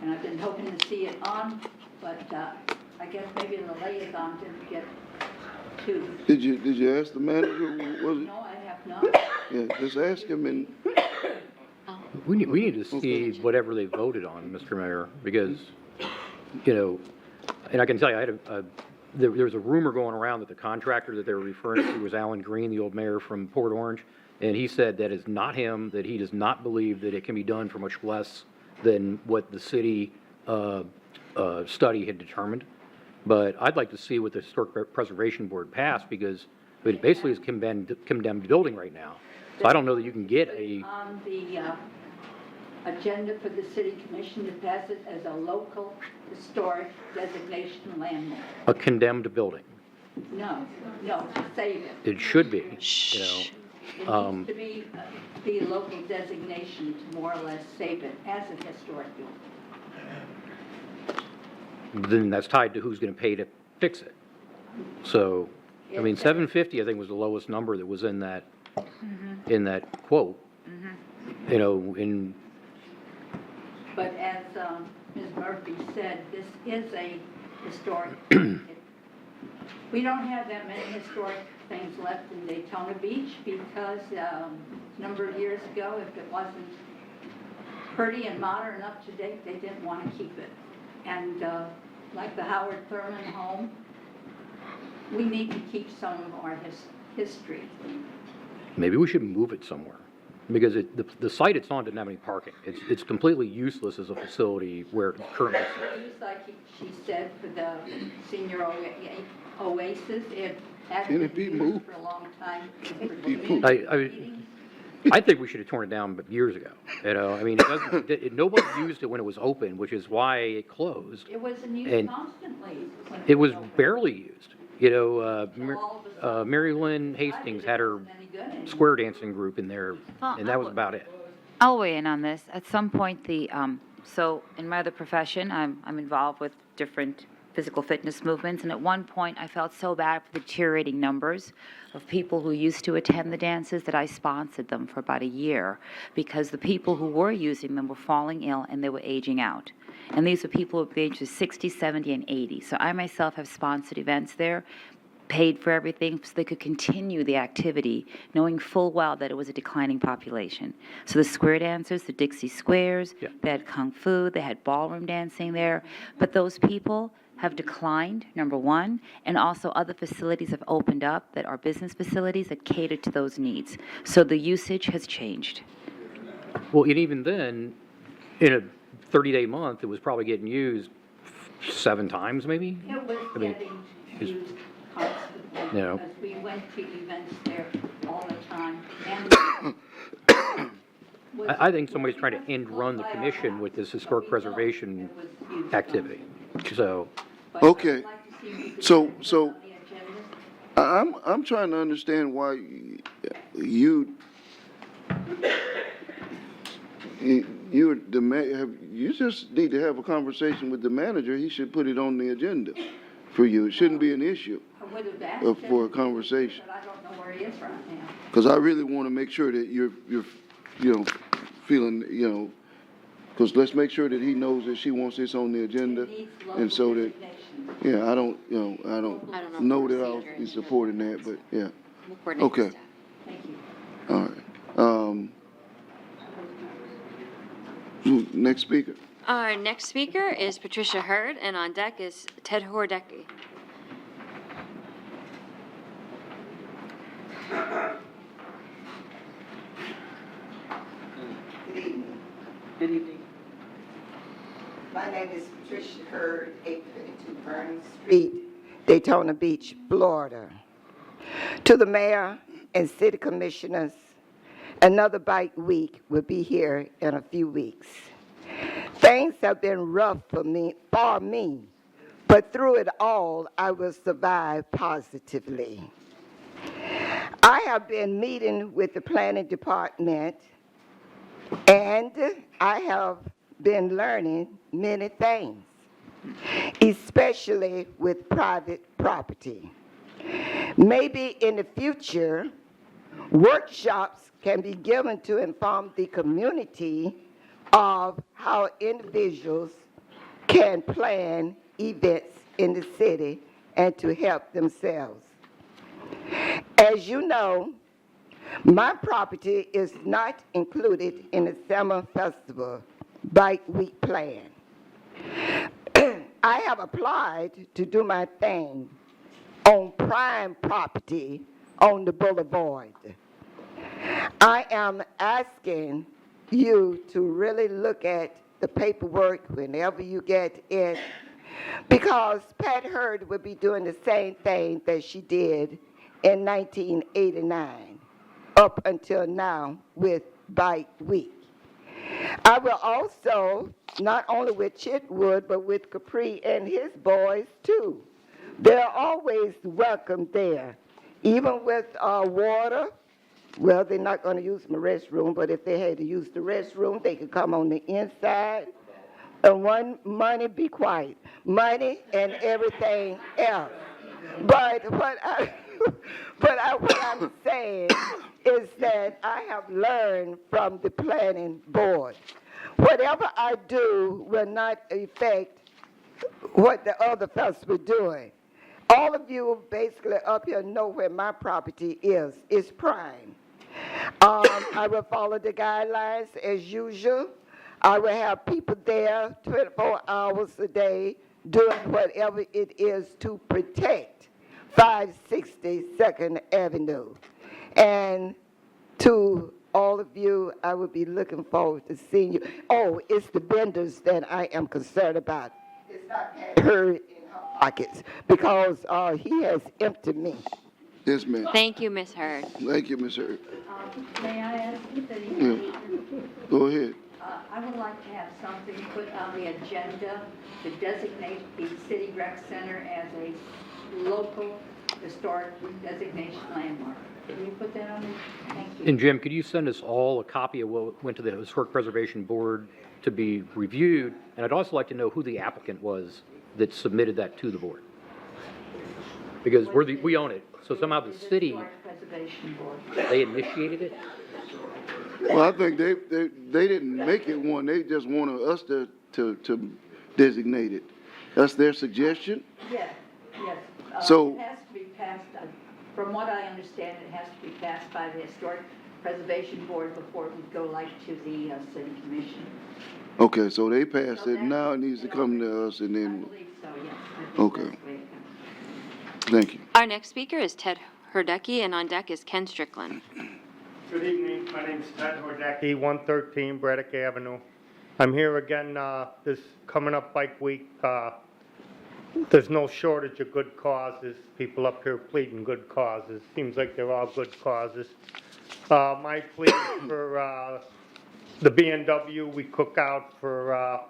And I've been hoping to see it on, but I guess maybe the liaison didn't get to. Did you ask the manager, was it? No, I have not. Yeah, just ask him and. We need to see whatever they voted on, Mr. Mayor, because, you know, and I can tell you, I had there was a rumor going around that the contractor that they were referring to was Alan Green, the old mayor from Port Orange, and he said that is not him, that he does not believe that it can be done for much less than what the city study had determined. But I'd like to see what the Historic Preservation Board passed, because I mean, basically it's condemned building right now. So I don't know that you can get a, On the agenda for the city commission to pass it as a local historic designation landmark. a condemned building. No, to save it. It should be, you know. It needs to be a local designation to more or less save it as a historic building. Then that's tied to who's gonna pay to fix it. So, I mean, 750, I think, was the lowest number that was in that, quote. You know, in, But as Ms. Murphy said, this is a historic. We don't have that many historic things left in Daytona Beach because a number of years ago, if it wasn't pretty and modern, up to date, they didn't want to keep it. And like the Howard Thurman home, we need to keep some of our history. maybe we should move it somewhere. Because the site it's on didn't have any parking. It's completely useless as a facility where it currently sits. Just like she said for the senior oasis, it Can hasn't it be been moved? used for a long time. for be community I think we should have torn it down years ago. You know, I mean, nobody used it when it was open, which is why it closed. It wasn't used And constantly. when it was open. barely used. You know, all of a sudden, Mary Lynn Hastings had her any good anymore. square dancing group in there, Well, and that was about it. I'll weigh in on this. At some point, so in my other profession, I'm involved with different physical fitness movements, and at one point, I felt so bad for the deteriorating numbers of people who used to attend the dances that I sponsored them for about a year, because the people who were using them were falling ill and they were aging out. And these were people of the ages of 60, 70, and 80. So I myself have sponsored events there, paid for everything so they could continue the activity, knowing full well that it was a declining population. So the square dancers, the Dixie Squares, they had kung fu, they had ballroom dancing there, but those people have declined, number one, and also other facilities have opened up that are business facilities that cater to those needs. So the usage has changed. Well, and even then, in a 30-day month, it was probably getting used 7 times, maybe? It was I mean, getting it's- used constantly, You know. because we went to events there all the time. And I think somebody's trying to end run the commission with this historic preservation activity. So, Okay, so I'm trying to understand why you just need to have a conversation with the manager. He should put it on the agenda for you. It shouldn't be an issue I would have asked for a him, conversation. but I don't know where he is right now. Because I really want to make sure that you're, feeling, because let's make sure that he knows that she wants this on the agenda. And so that, I don't know that I'll be supporting that, but yeah. We'll coordinate with Okay. staff. Thank you. All right. Next speaker. Our next speaker is Patricia Hurd, and on deck is Ted Hordecki. Good evening. My name is Patricia Hurd, 852 Vernon Street, Daytona Beach, Florida. To the mayor and city commissioners, another bike week will be here in a few weeks. Things have been rough for me, but through it all, I will survive positively. I have been meeting with the planning department, and I have been learning many things, especially with private property. Maybe in the future, workshops can be given to inform the community of how individuals can plan events in the city and to help themselves. As you know, my property is not included in the Summer Festival Bike Week plan. I have applied to do my thing on prime property on the boulevard. I am asking you to really look at the paperwork whenever you get it, because Pat Hurd will be doing the same thing that she did in 1989 up until now with Bike Week. I will also, not only with Chitwood, but with Capri and his boys too. They're always welcome there. Even with water, well, they're not going to use my restroom, but if they had to use the restroom, they could come on the inside. And money, be quiet. Money and everything else. But what I'm saying is that I have learned from the planning board. Whatever I do will not affect what the other fellows were doing. All of you basically up here know where my property is. It's prime. I will follow the guidelines as usual. I will have people there 24 hours a day doing whatever it is to protect 560 2nd Avenue. And to all of you, I will be looking forward to seeing you. Oh, it's the vendors that I am concerned about. It's not her in her pockets because he has emptied me. Yes, ma'am. Thank you, Ms. Hurd. Thank you, Ms. Hurd. May I ask you Yeah. Go ahead. I would like to have something put on the agenda to designate the City Rec Center as a local historic designation landmark. Can you put that on there? Thank you. And Jim, could you send us all a copy of what went to the Historic Preservation Board to be reviewed? And I'd also like to know who the applicant was that submitted that to the board. Because we own it, so somehow the city, Preservation Board. they initiated it? Well, I think they didn't make it one, they just wanted us to designate it. That's their suggestion? Yes, yes. So- It has to be passed, from what I understand, it has to be passed by the Historic Preservation Board before it would go like to the City Commission. Okay, so they passed it, now it needs to come to us and I then, believe so, yes. I think Okay. that's the way it goes. thank you. Our next speaker is Ted Hurdecki, and on deck is Ken Strickland. Good evening, my name is Ted Hordecki, 113 Braddock Avenue. I'm here again, this coming up Bike Week. There's no shortage of good causes, people up here pleading good causes. Seems like they're all good causes. My plea is for the B&W, we cook out for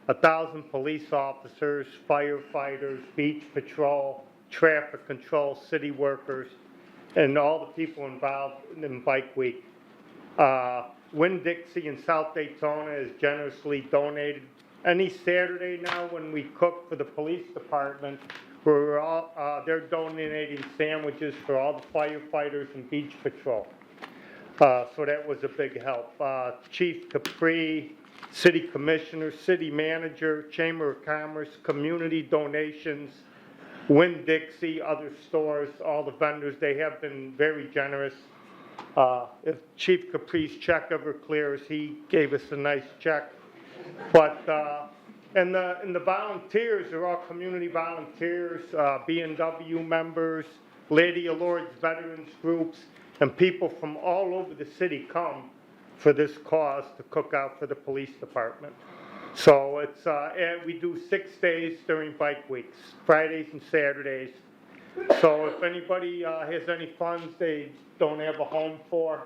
1,000 police officers, firefighters, beach patrol, traffic control, city workers, and all the people involved in Bike Week. Winn-Dixie in South Daytona has generously donated. Any Saturday now when we cook for the police department, they're donating sandwiches for all the firefighters and beach patrol. So that was a big help. Chief Capri, city commissioner, city manager, Chamber of Commerce, community donations, Winn-Dixie, other stores, all the vendors, they have been very generous. If Chief Capri's check ever clears, he gave us a nice check. But, and the volunteers are all community volunteers, B&W members, Lady of Lords veterans groups, and people from all over the city come for this cause to cook out for the police department. So it's, and we do 6 days during Bike Weeks, Fridays and Saturdays. So if anybody has any funds they don't have a home for,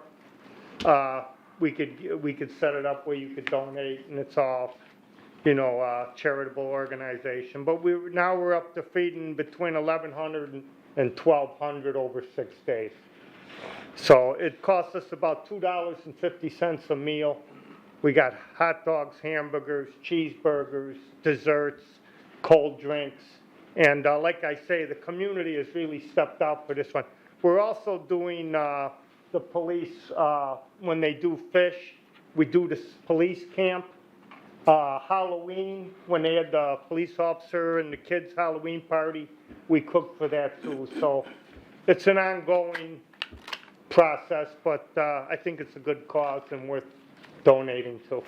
we could set it up where you could donate, and it's all, charitable organization. But now we're up to feeding between 1,100 and 1,200 over 6 days. So it costs us about $2.50 a meal. We got hot dogs, hamburgers, cheeseburgers, desserts, cold drinks. And like I say, the community has really stepped up for this one. We're also doing the police, when they do fish, we do this police camp. Halloween, when they had the police officer and the kids' Halloween party, we cooked for that too. So it's an ongoing process, but I think it's a good cause and worth donating to.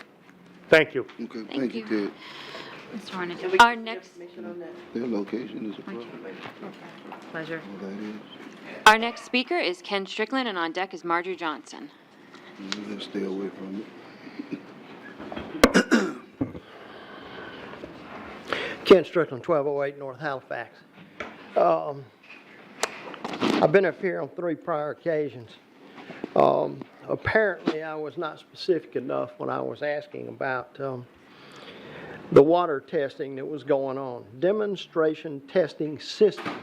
Thank you. Okay, thank you, Ted. Mr. Horner. Our next, Their location is a problem. pleasure. Oh, that is. Our next speaker is Ken Strickland, and on deck is Marjorie Johnson. Let's stay away from it. Ken Strickland, 1208 North Halifax. I've been up here on 3 prior occasions. Apparently, I was not specific enough when I was asking about the water testing that was going on. Demonstration testing system,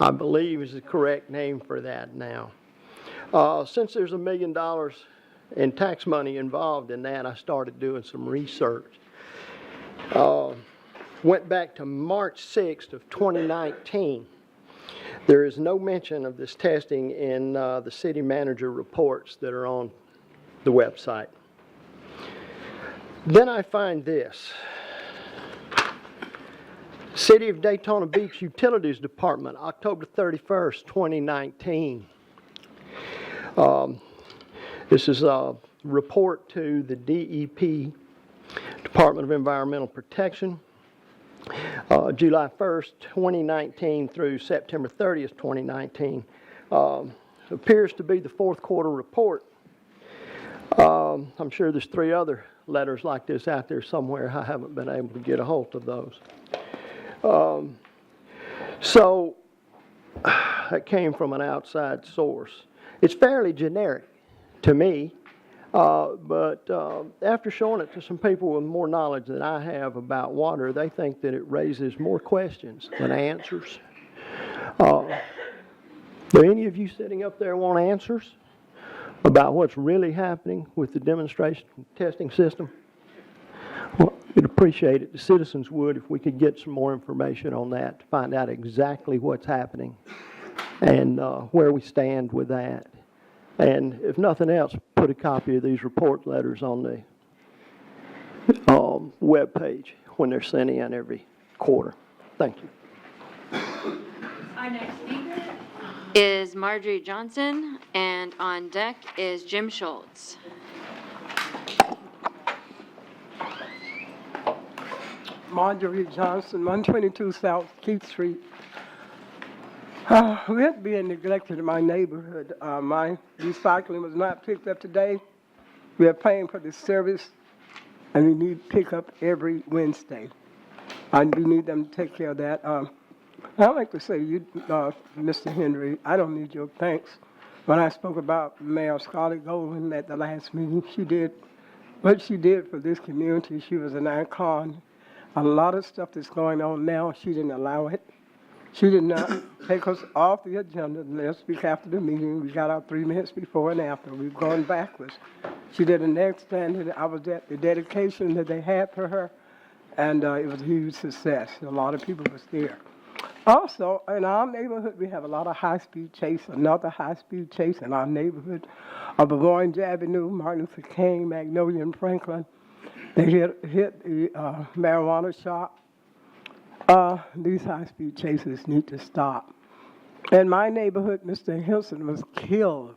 I believe, is the correct name for that now. Since there's $1 million in tax money involved in that, I started doing some research. Went back to March 6th of 2019. There is no mention of this testing in the city manager reports that are on the website. Then I find this. City of Daytona Beach Utilities Department, October 31st, 2019. This is a report to the DEP, Department of Environmental Protection. July 1st, 2019 through September 30th, 2019. Appears to be the 4th quarter report. I'm sure there's 3 other letters like this out there somewhere. I haven't been able to get a hold of those. So that came from an outside source. It's fairly generic to me. But after showing it to some people with more knowledge than I have about water, they think that it raises more questions than answers. Do any of you sitting up there want answers about what's really happening with the demonstration testing system? Well, we'd appreciate it, the citizens would, if we could get some more information on that to find out exactly what's happening and where we stand with that. And if nothing else, put a copy of these report letters on the web page when they're sent in every quarter. Thank you. Our next speaker is Marjorie Johnson, and on deck is Jim Schultz. Marjorie Johnson, 122 South Keith Street. We're being neglected in my neighborhood. My recycling was not picked up today. We are paying for this service, and we need pickup every Wednesday. I do need them to take care of that. I'd like to say, you, Mr. Henry, I don't need your thanks. When I spoke about Mayor Scarlett Goldman at the last meeting, she did what she did for this community. She was an icon. A lot of stuff that's going on now, she didn't allow it. She did not take us off the agenda last week after the meeting. We got out 3 minutes before and after. We've gone backwards. She did an excellent. I was at the dedication that they had for her, and it was a huge success. A lot of people was there. Also, in our neighborhood, we have a lot of high-speed chase, another high-speed chase in our neighborhood of Orange Avenue, Martin Luther King, Magnolia, and Franklin. They hit the marijuana shop. These high-speed chases need to stop. In my neighborhood, Mr. Hilson was killed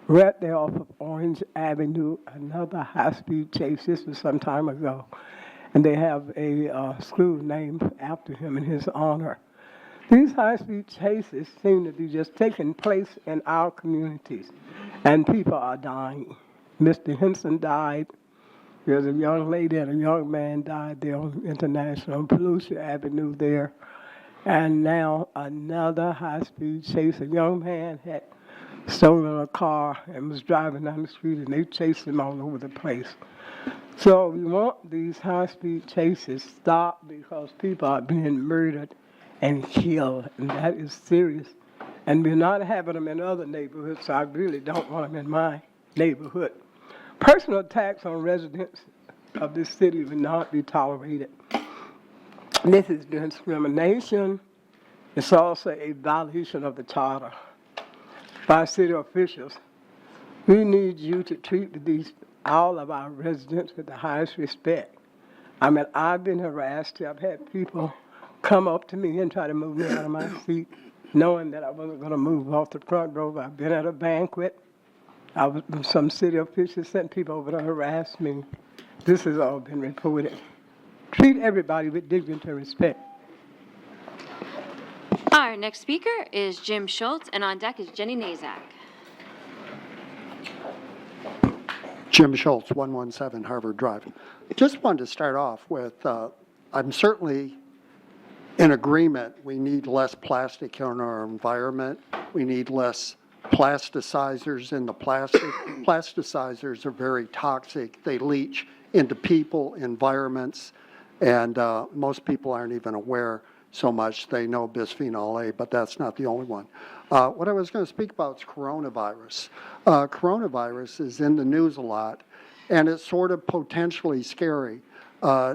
right there off of Orange Avenue, another high-speed chase. This was some time ago. And they have a school named after him in his honor. These high-speed chases seem to be just taking place in our communities, and people are dying. Mr. Henson died. There's a young lady and a young man died there on International Volusia Avenue there. And now another high-speed chase. A young man had stolen a car and was driving down the street, and they chased him all over the place. So we want these high-speed chases stopped because people are being murdered and killed, and that is serious. And we're not having them in other neighborhoods, so I really don't want them in my neighborhood. Personal attacks on residents of this city will not be tolerated. This is discrimination. It's also a violation of the charter by city officials. We need you to treat all of our residents with the highest respect. I mean, I've been harassed. I've had people come up to me and try to move me out of my seat, knowing that I wasn't going to move off the front row. I've been at a banquet. Some city officials sent people over to harass me. This has all been reported. Treat everybody with dignity and respect. Our next speaker is Jim Schultz, and on deck is Jenny Nazak. Jim Schultz, 117 Harvard Drive. Just wanted to start off with, I'm certainly in agreement we need less plastic in our environment. We need less plasticizers in the plastic. Plasticizers are very toxic. They leach into people, environments, and most people aren't even aware so much. They know bisphenol A, but that's not the only one. What I was going to speak about is coronavirus. Coronavirus is in the news a lot, and it's sort of potentially scary.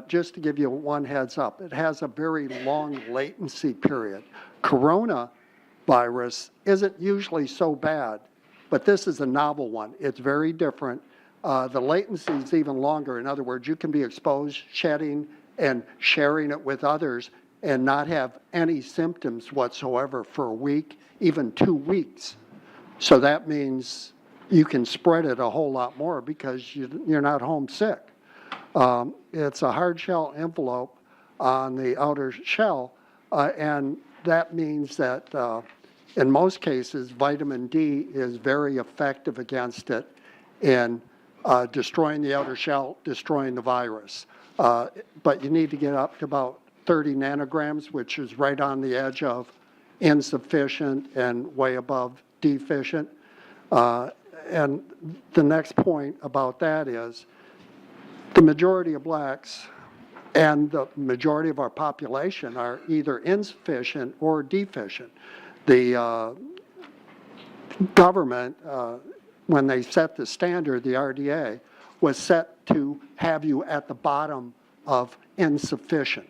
Just to give you one heads up, it has a very long latency period. Coronavirus isn't usually so bad, but this is a novel one. It's very different. The latency is even longer. In other words, you can be exposed, shedding, and sharing it with others and not have any symptoms whatsoever for a week, even 2 weeks. So that means you can spread it a whole lot more because you're not homesick. It's a hard shell envelope on the outer shell, and that means that in most cases, vitamin D is very effective against it in destroying the outer shell, destroying the virus. But you need to get up to about 30 nanograms, which is right on the edge of insufficient and way above deficient. And the next point about that is the majority of blacks and the majority of our population are either insufficient or deficient. The government, when they set the standard, the RDA, was set to have you at the bottom of insufficient.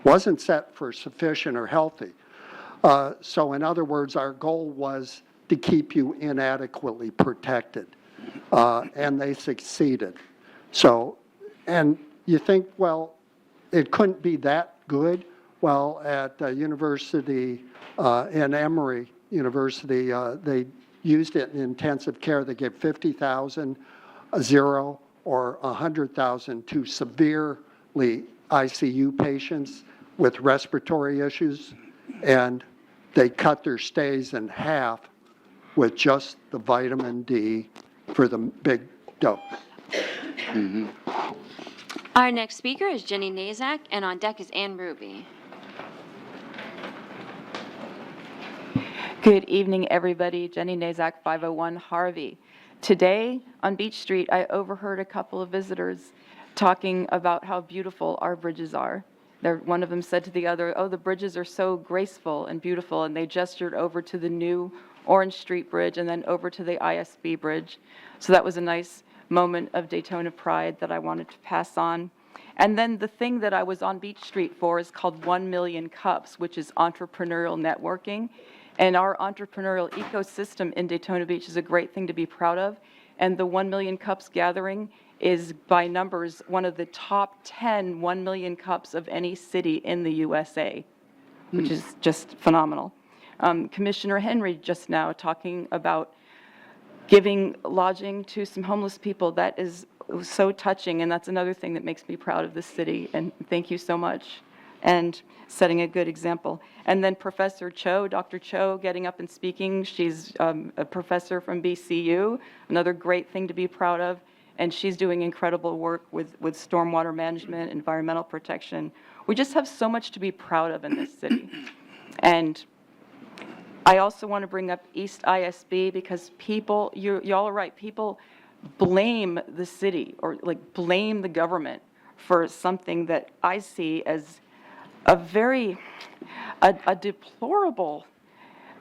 Wasn't set for sufficient or healthy. So in other words, our goal was to keep you inadequately protected, and they succeeded. So, and you think, well, it couldn't be that good. Well, at university, in Emory University, they used it in intensive care. They gave 50,000, 0, or 100,000 to severely ICU patients with respiratory issues, and they cut their stays in half with just the vitamin D for the big dose. Our next speaker is Jenny Nazak, and on deck is Ann Ruby. Good evening, everybody. Jenny Nazak, 501 Harvey. Today on Beach Street, I overheard a couple of visitors talking about how beautiful our bridges are. One of them said to the other, "Oh, the bridges are so graceful and beautiful," and they gestured over to the new Orange Street Bridge and then over to the ISB Bridge. So that was a nice moment of Daytona pride that I wanted to pass on. And then the thing that I was on Beach Street for is called 1 Million Cups, which is entrepreneurial networking. And our entrepreneurial ecosystem in Daytona Beach is a great thing to be proud of. And the 1 Million Cups gathering is, by numbers, one of the top 10 1 million cups of any city in the USA, which is just phenomenal. Commissioner Henry just now talking about giving lodging to some homeless people. That is so touching, and that's another thing that makes me proud of this city, and thank you so much, and setting a good example. And then Professor Cho, Dr. Cho, getting up and speaking. She's a professor from BCU, another great thing to be proud of, and she's doing incredible work with stormwater management, environmental protection. We just have so much to be proud of in this city. And I also want to bring up East ISB because people, y'all are right, people blame the city or like blame the government for something that I see as a deplorable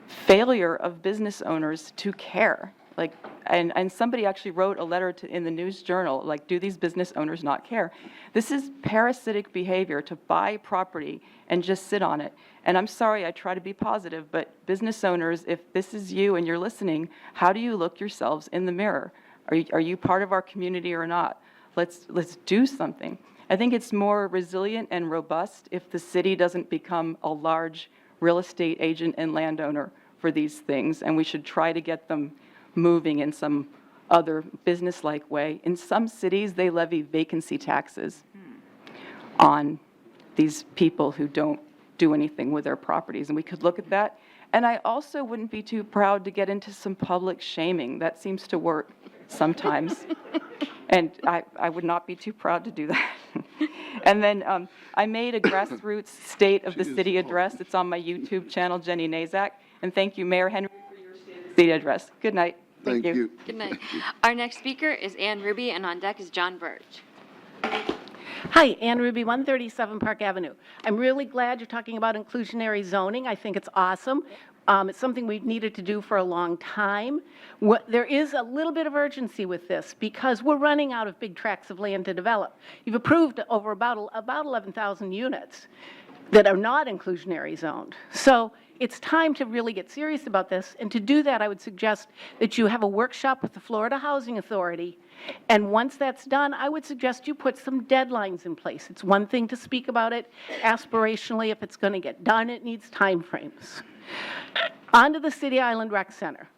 failure of business owners to care. Like, and somebody actually wrote a letter in the News Journal, like, do these business owners not care? This is parasitic behavior to buy property and just sit on it. And I'm sorry, I try to be positive, but business owners, if this is you and you're listening, how do you look yourselves in the mirror? Are you part of our community or not? Let's do something. I think it's more resilient and robust if the city doesn't become a large real estate agent and landowner for these things, and we should try to get them moving in some other business-like way. In some cities, they levy vacancy taxes on these people who don't do anything with their properties, and we could look at that. And I also wouldn't be too proud to get into some public shaming. That seems to work sometimes. And I would not be too proud to do that. And then I made a grassroots state of the city address. It's on my YouTube channel, Jenny Nazak. And thank you, Mayor Henry, for your state address. Good night. Thank you. Good night. Our next speaker is Ann Ruby, and on deck is John Birch. Hi, Ann Ruby, 137 Park Avenue. I'm really glad you're talking about inclusionary zoning. I think it's awesome. It's something we've needed to do for a long time. There is a little bit of urgency with this because we're running out of big tracts of land to develop. You've approved over about 11,000 units that are not inclusionary zoned. So it's time to really get serious about this. And to do that, I would suggest that you have a workshop with the Florida Housing Authority. And once that's done, I would suggest you put some deadlines in place. It's one thing to speak about it aspirationally. If it's going to get done, it needs timeframes. On to the City Island Rec Center.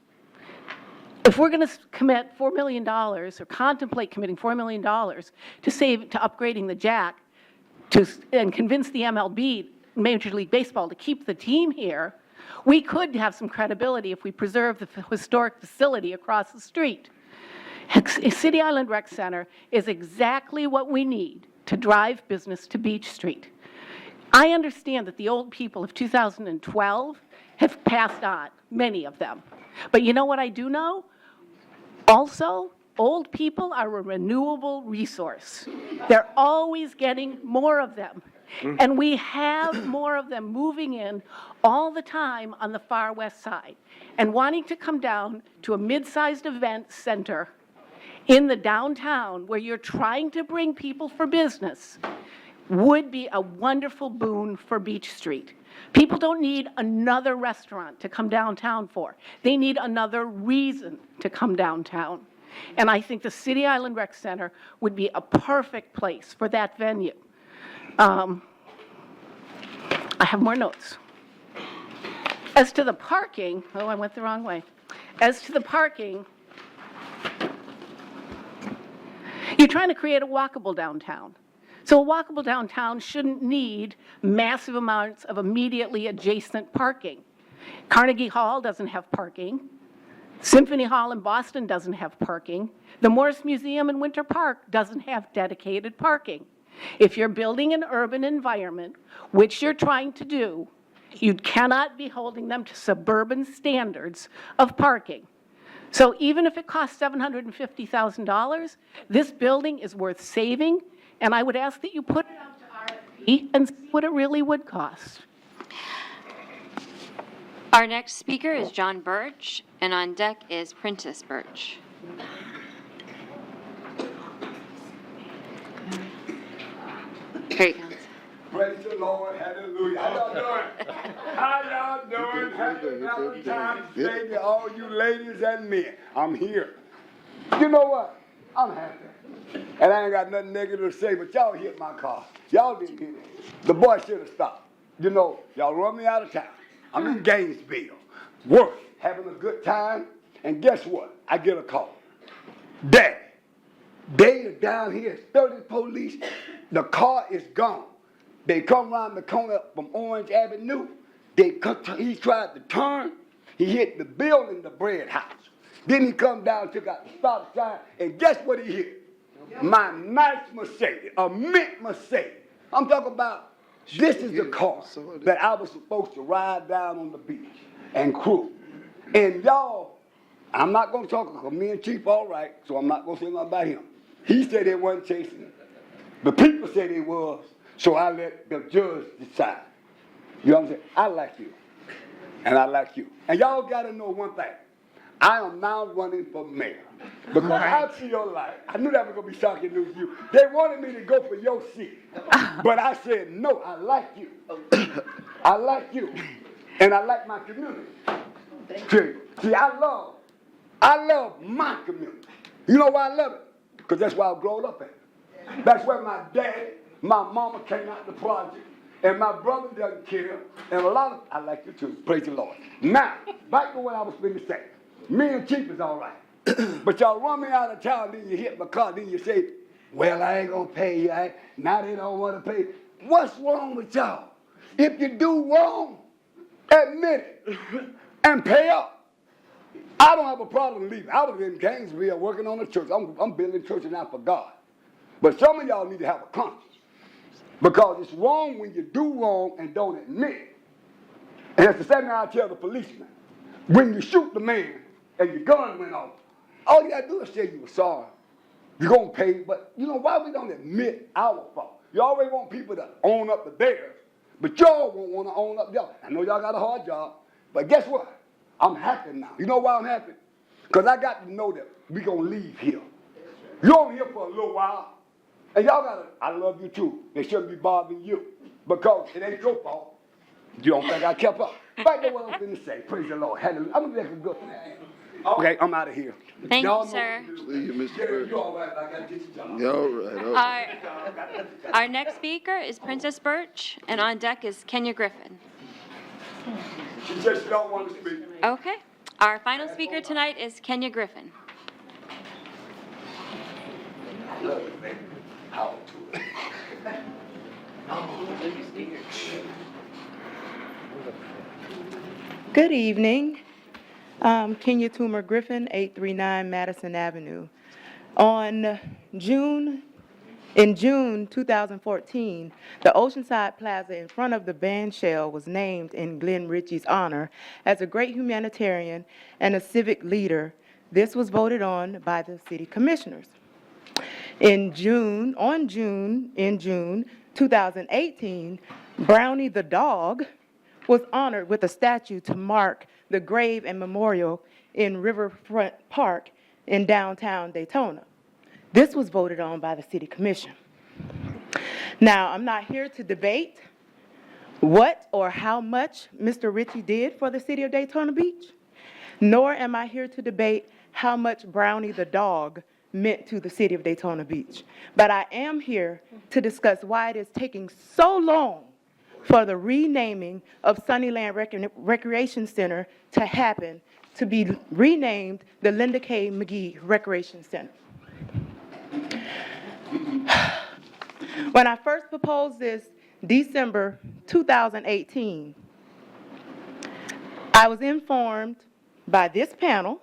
If we're going to commit $4 million or contemplate committing $4 million to upgrading the Jack and convince the MLB, Major League Baseball, to keep the team here, we could have some credibility if we preserve the historic facility across the street. City Island Rec Center is exactly what we need to drive business to Beach Street. I understand that the old people of 2012 have passed on, many of them. But you know what I do know? Also, old people are a renewable resource. They're always getting more of them. And we have more of them moving in all the time on the far west side. And wanting to come down to a mid-sized event center in the downtown where you're trying to bring people for business would be a wonderful boon for Beach Street. People don't need another restaurant to come downtown for. They need another reason to come downtown. And I think the City Island Rec Center would be a perfect place for that venue. I have more notes. As to the parking, oh, I went the wrong way. As to the parking, you're trying to create a walkable downtown. So a walkable downtown shouldn't need massive amounts of immediately adjacent parking. Carnegie Hall doesn't have parking. Symphony Hall in Boston doesn't have parking. The Morris Museum in Winter Park doesn't have dedicated parking. If you're building an urban environment, which you're trying to do, you cannot be holding them to suburban standards of parking. So even if it costs $750,000, this building is worth saving, and I would ask that you put it out to RFP and see what it really would cost. Our next speaker is John Birch, and on deck is Prentice Birch. Here he comes. Praise the Lord, hallelujah. How y'all doing? How y'all doing? Happy Valentine's Day to all you ladies and men. I'm here. You know what? I'm happy. And I ain't got nothing negative to say, but y'all hit my car. Y'all didn't hit it. The boy should have stopped. You know, y'all run me out of town. I'm in Gainesville, working, having a good time, and guess what? I get a call. Daddy, they are down here, 30 police, the car is gone. They come around the corner from Orange Avenue. He tried to turn. He hit the building, the bread house. Then he come down, took out the stop sign, and guess what he hit? My nice Mercedes, a mint Mercedes. I'm talking about, this is the car that I was supposed to ride down on the beach and cruise. And y'all, I'm not going to talk because me and Chief all right, so I'm not going to say nothing about him. He said they wasn't chasing him. The people said they was, so I let the judge decide. You know what I'm saying? I like you, and I like you. And y'all got to know one thing. I am now running for mayor. Because I feel like, I knew that was going to be shocking news to you. They wanted me to go for your seat. But I said, no, I like you. I like you. And I like my community. See, I love my community. You know why I love it? Because that's where I grew up at. That's where my daddy, my mama came out the project. And my brother doesn't care. And a lot of, I like you too. Praise the Lord. Now, back to what I was going to say. Me and Chief is all right. But y'all run me out of town, then you hit my car, then you say, well, I ain't going to pay you. Now they don't want to pay. What's wrong with y'all? If you do wrong, admit it and pay up. I don't have a problem leaving. I was in Gainesville working on a church. I'm building churches now for God. But some of y'all need to have a conscience. Because it's wrong when you do wrong and don't admit it. And it's the same thing I tell the policeman. When you shoot the man and your gun went off, all you gotta do is say you were sorry. You're gonna pay, but you know why we don't admit our fault? You always want people to own up to theirs, but y'all won't want to own up y'all. I know y'all got a hard job, but guess what? I'm happy now. You know why I'm happy? Because I got to know that we gonna leave here. You're only here for a little while, and y'all gotta, I love you too. They shouldn't be bothering you, because it ain't your fault. You don't think I kept up. Right there what I'm finna say. Praise the Lord. Hallelujah. I'm gonna make a good man. Okay, I'm out of here. Thank Y'all you, know sir. what to do. Leave you, Mr. Burke. You all right, I gotta get your job. Yeah, all right, all right. Our next speaker is Princess Birch, and on deck is Kenya Griffin. She said she don't want to speak. Okay. Our final speaker tonight is Kenya Griffin. Love it, baby. How to it. Good evening. Kenya Toomer Griffin, 839 Madison Avenue. In June 2014, the Oceanside Plaza in front of the band shell was named in Glenn Ritchie's honor as a great humanitarian and a civic leader. This was voted on by the city commissioners. In June 2018, Brownie the dog was honored with a statue to mark the grave and memorial in Riverfront Park in downtown Daytona. This was voted on by the city commission. Now, I'm not here to debate what or how much Mr. Ritchie did for the city of Daytona Beach, nor am I here to debate how much Brownie the dog meant to the city of Daytona Beach. But I am here to discuss why it is taking so long for the renaming of Sunnyland Recreation Center to happen, to be renamed the Linda K. McGee Recreation Center. When I first proposed this, December 2018, I was informed by this panel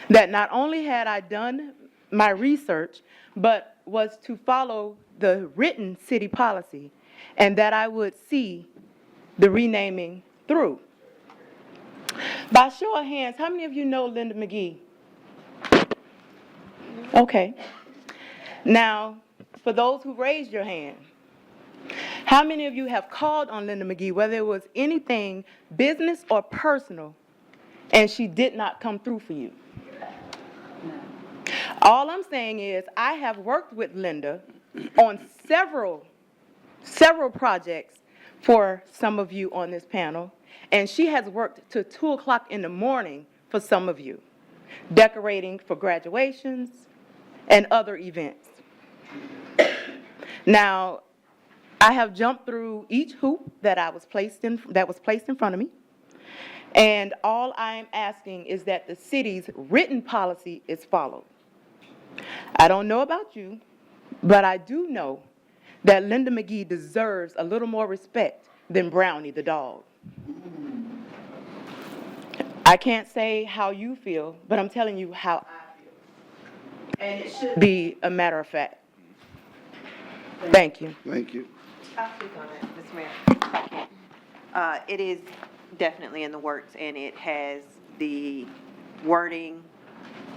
that not only had I done my research, but was to follow the written city policy, and that I would see the renaming through. By show of hands, how many of you know Linda McGee? Okay. Now, for those who raised your hand, how many of you have called on Linda McGee, whether it was anything business or personal, and she did not come through for you? All I'm saying is I have worked with Linda on several projects for some of you on this panel, and she has worked till 2 o'clock in the morning for some of you, decorating for graduations and other events. Now, I have jumped through each hoop that was placed in front of me, and all I am asking is that the city's written policy is followed. I don't know about you, but I do know that Linda McGee deserves a little more respect than Brownie the dog. I can't say how you feel, but I'm telling you how I feel. And it should be a matter of fact. Thank you. Thank you. I'll speak on it, Ms. Mayor, if I can. It is definitely in the works, and it has the wording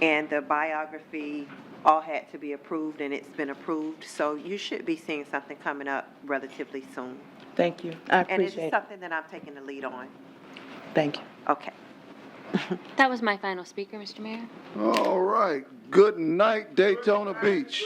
and the biography all had to be approved, and it's been approved. So you should be seeing something coming up relatively soon. Thank you. I And appreciate it's it. something that I'm taking the lead on. Thank you. Okay. That was my final speaker, Mr. Mayor. All right. Good night, Daytona Beach.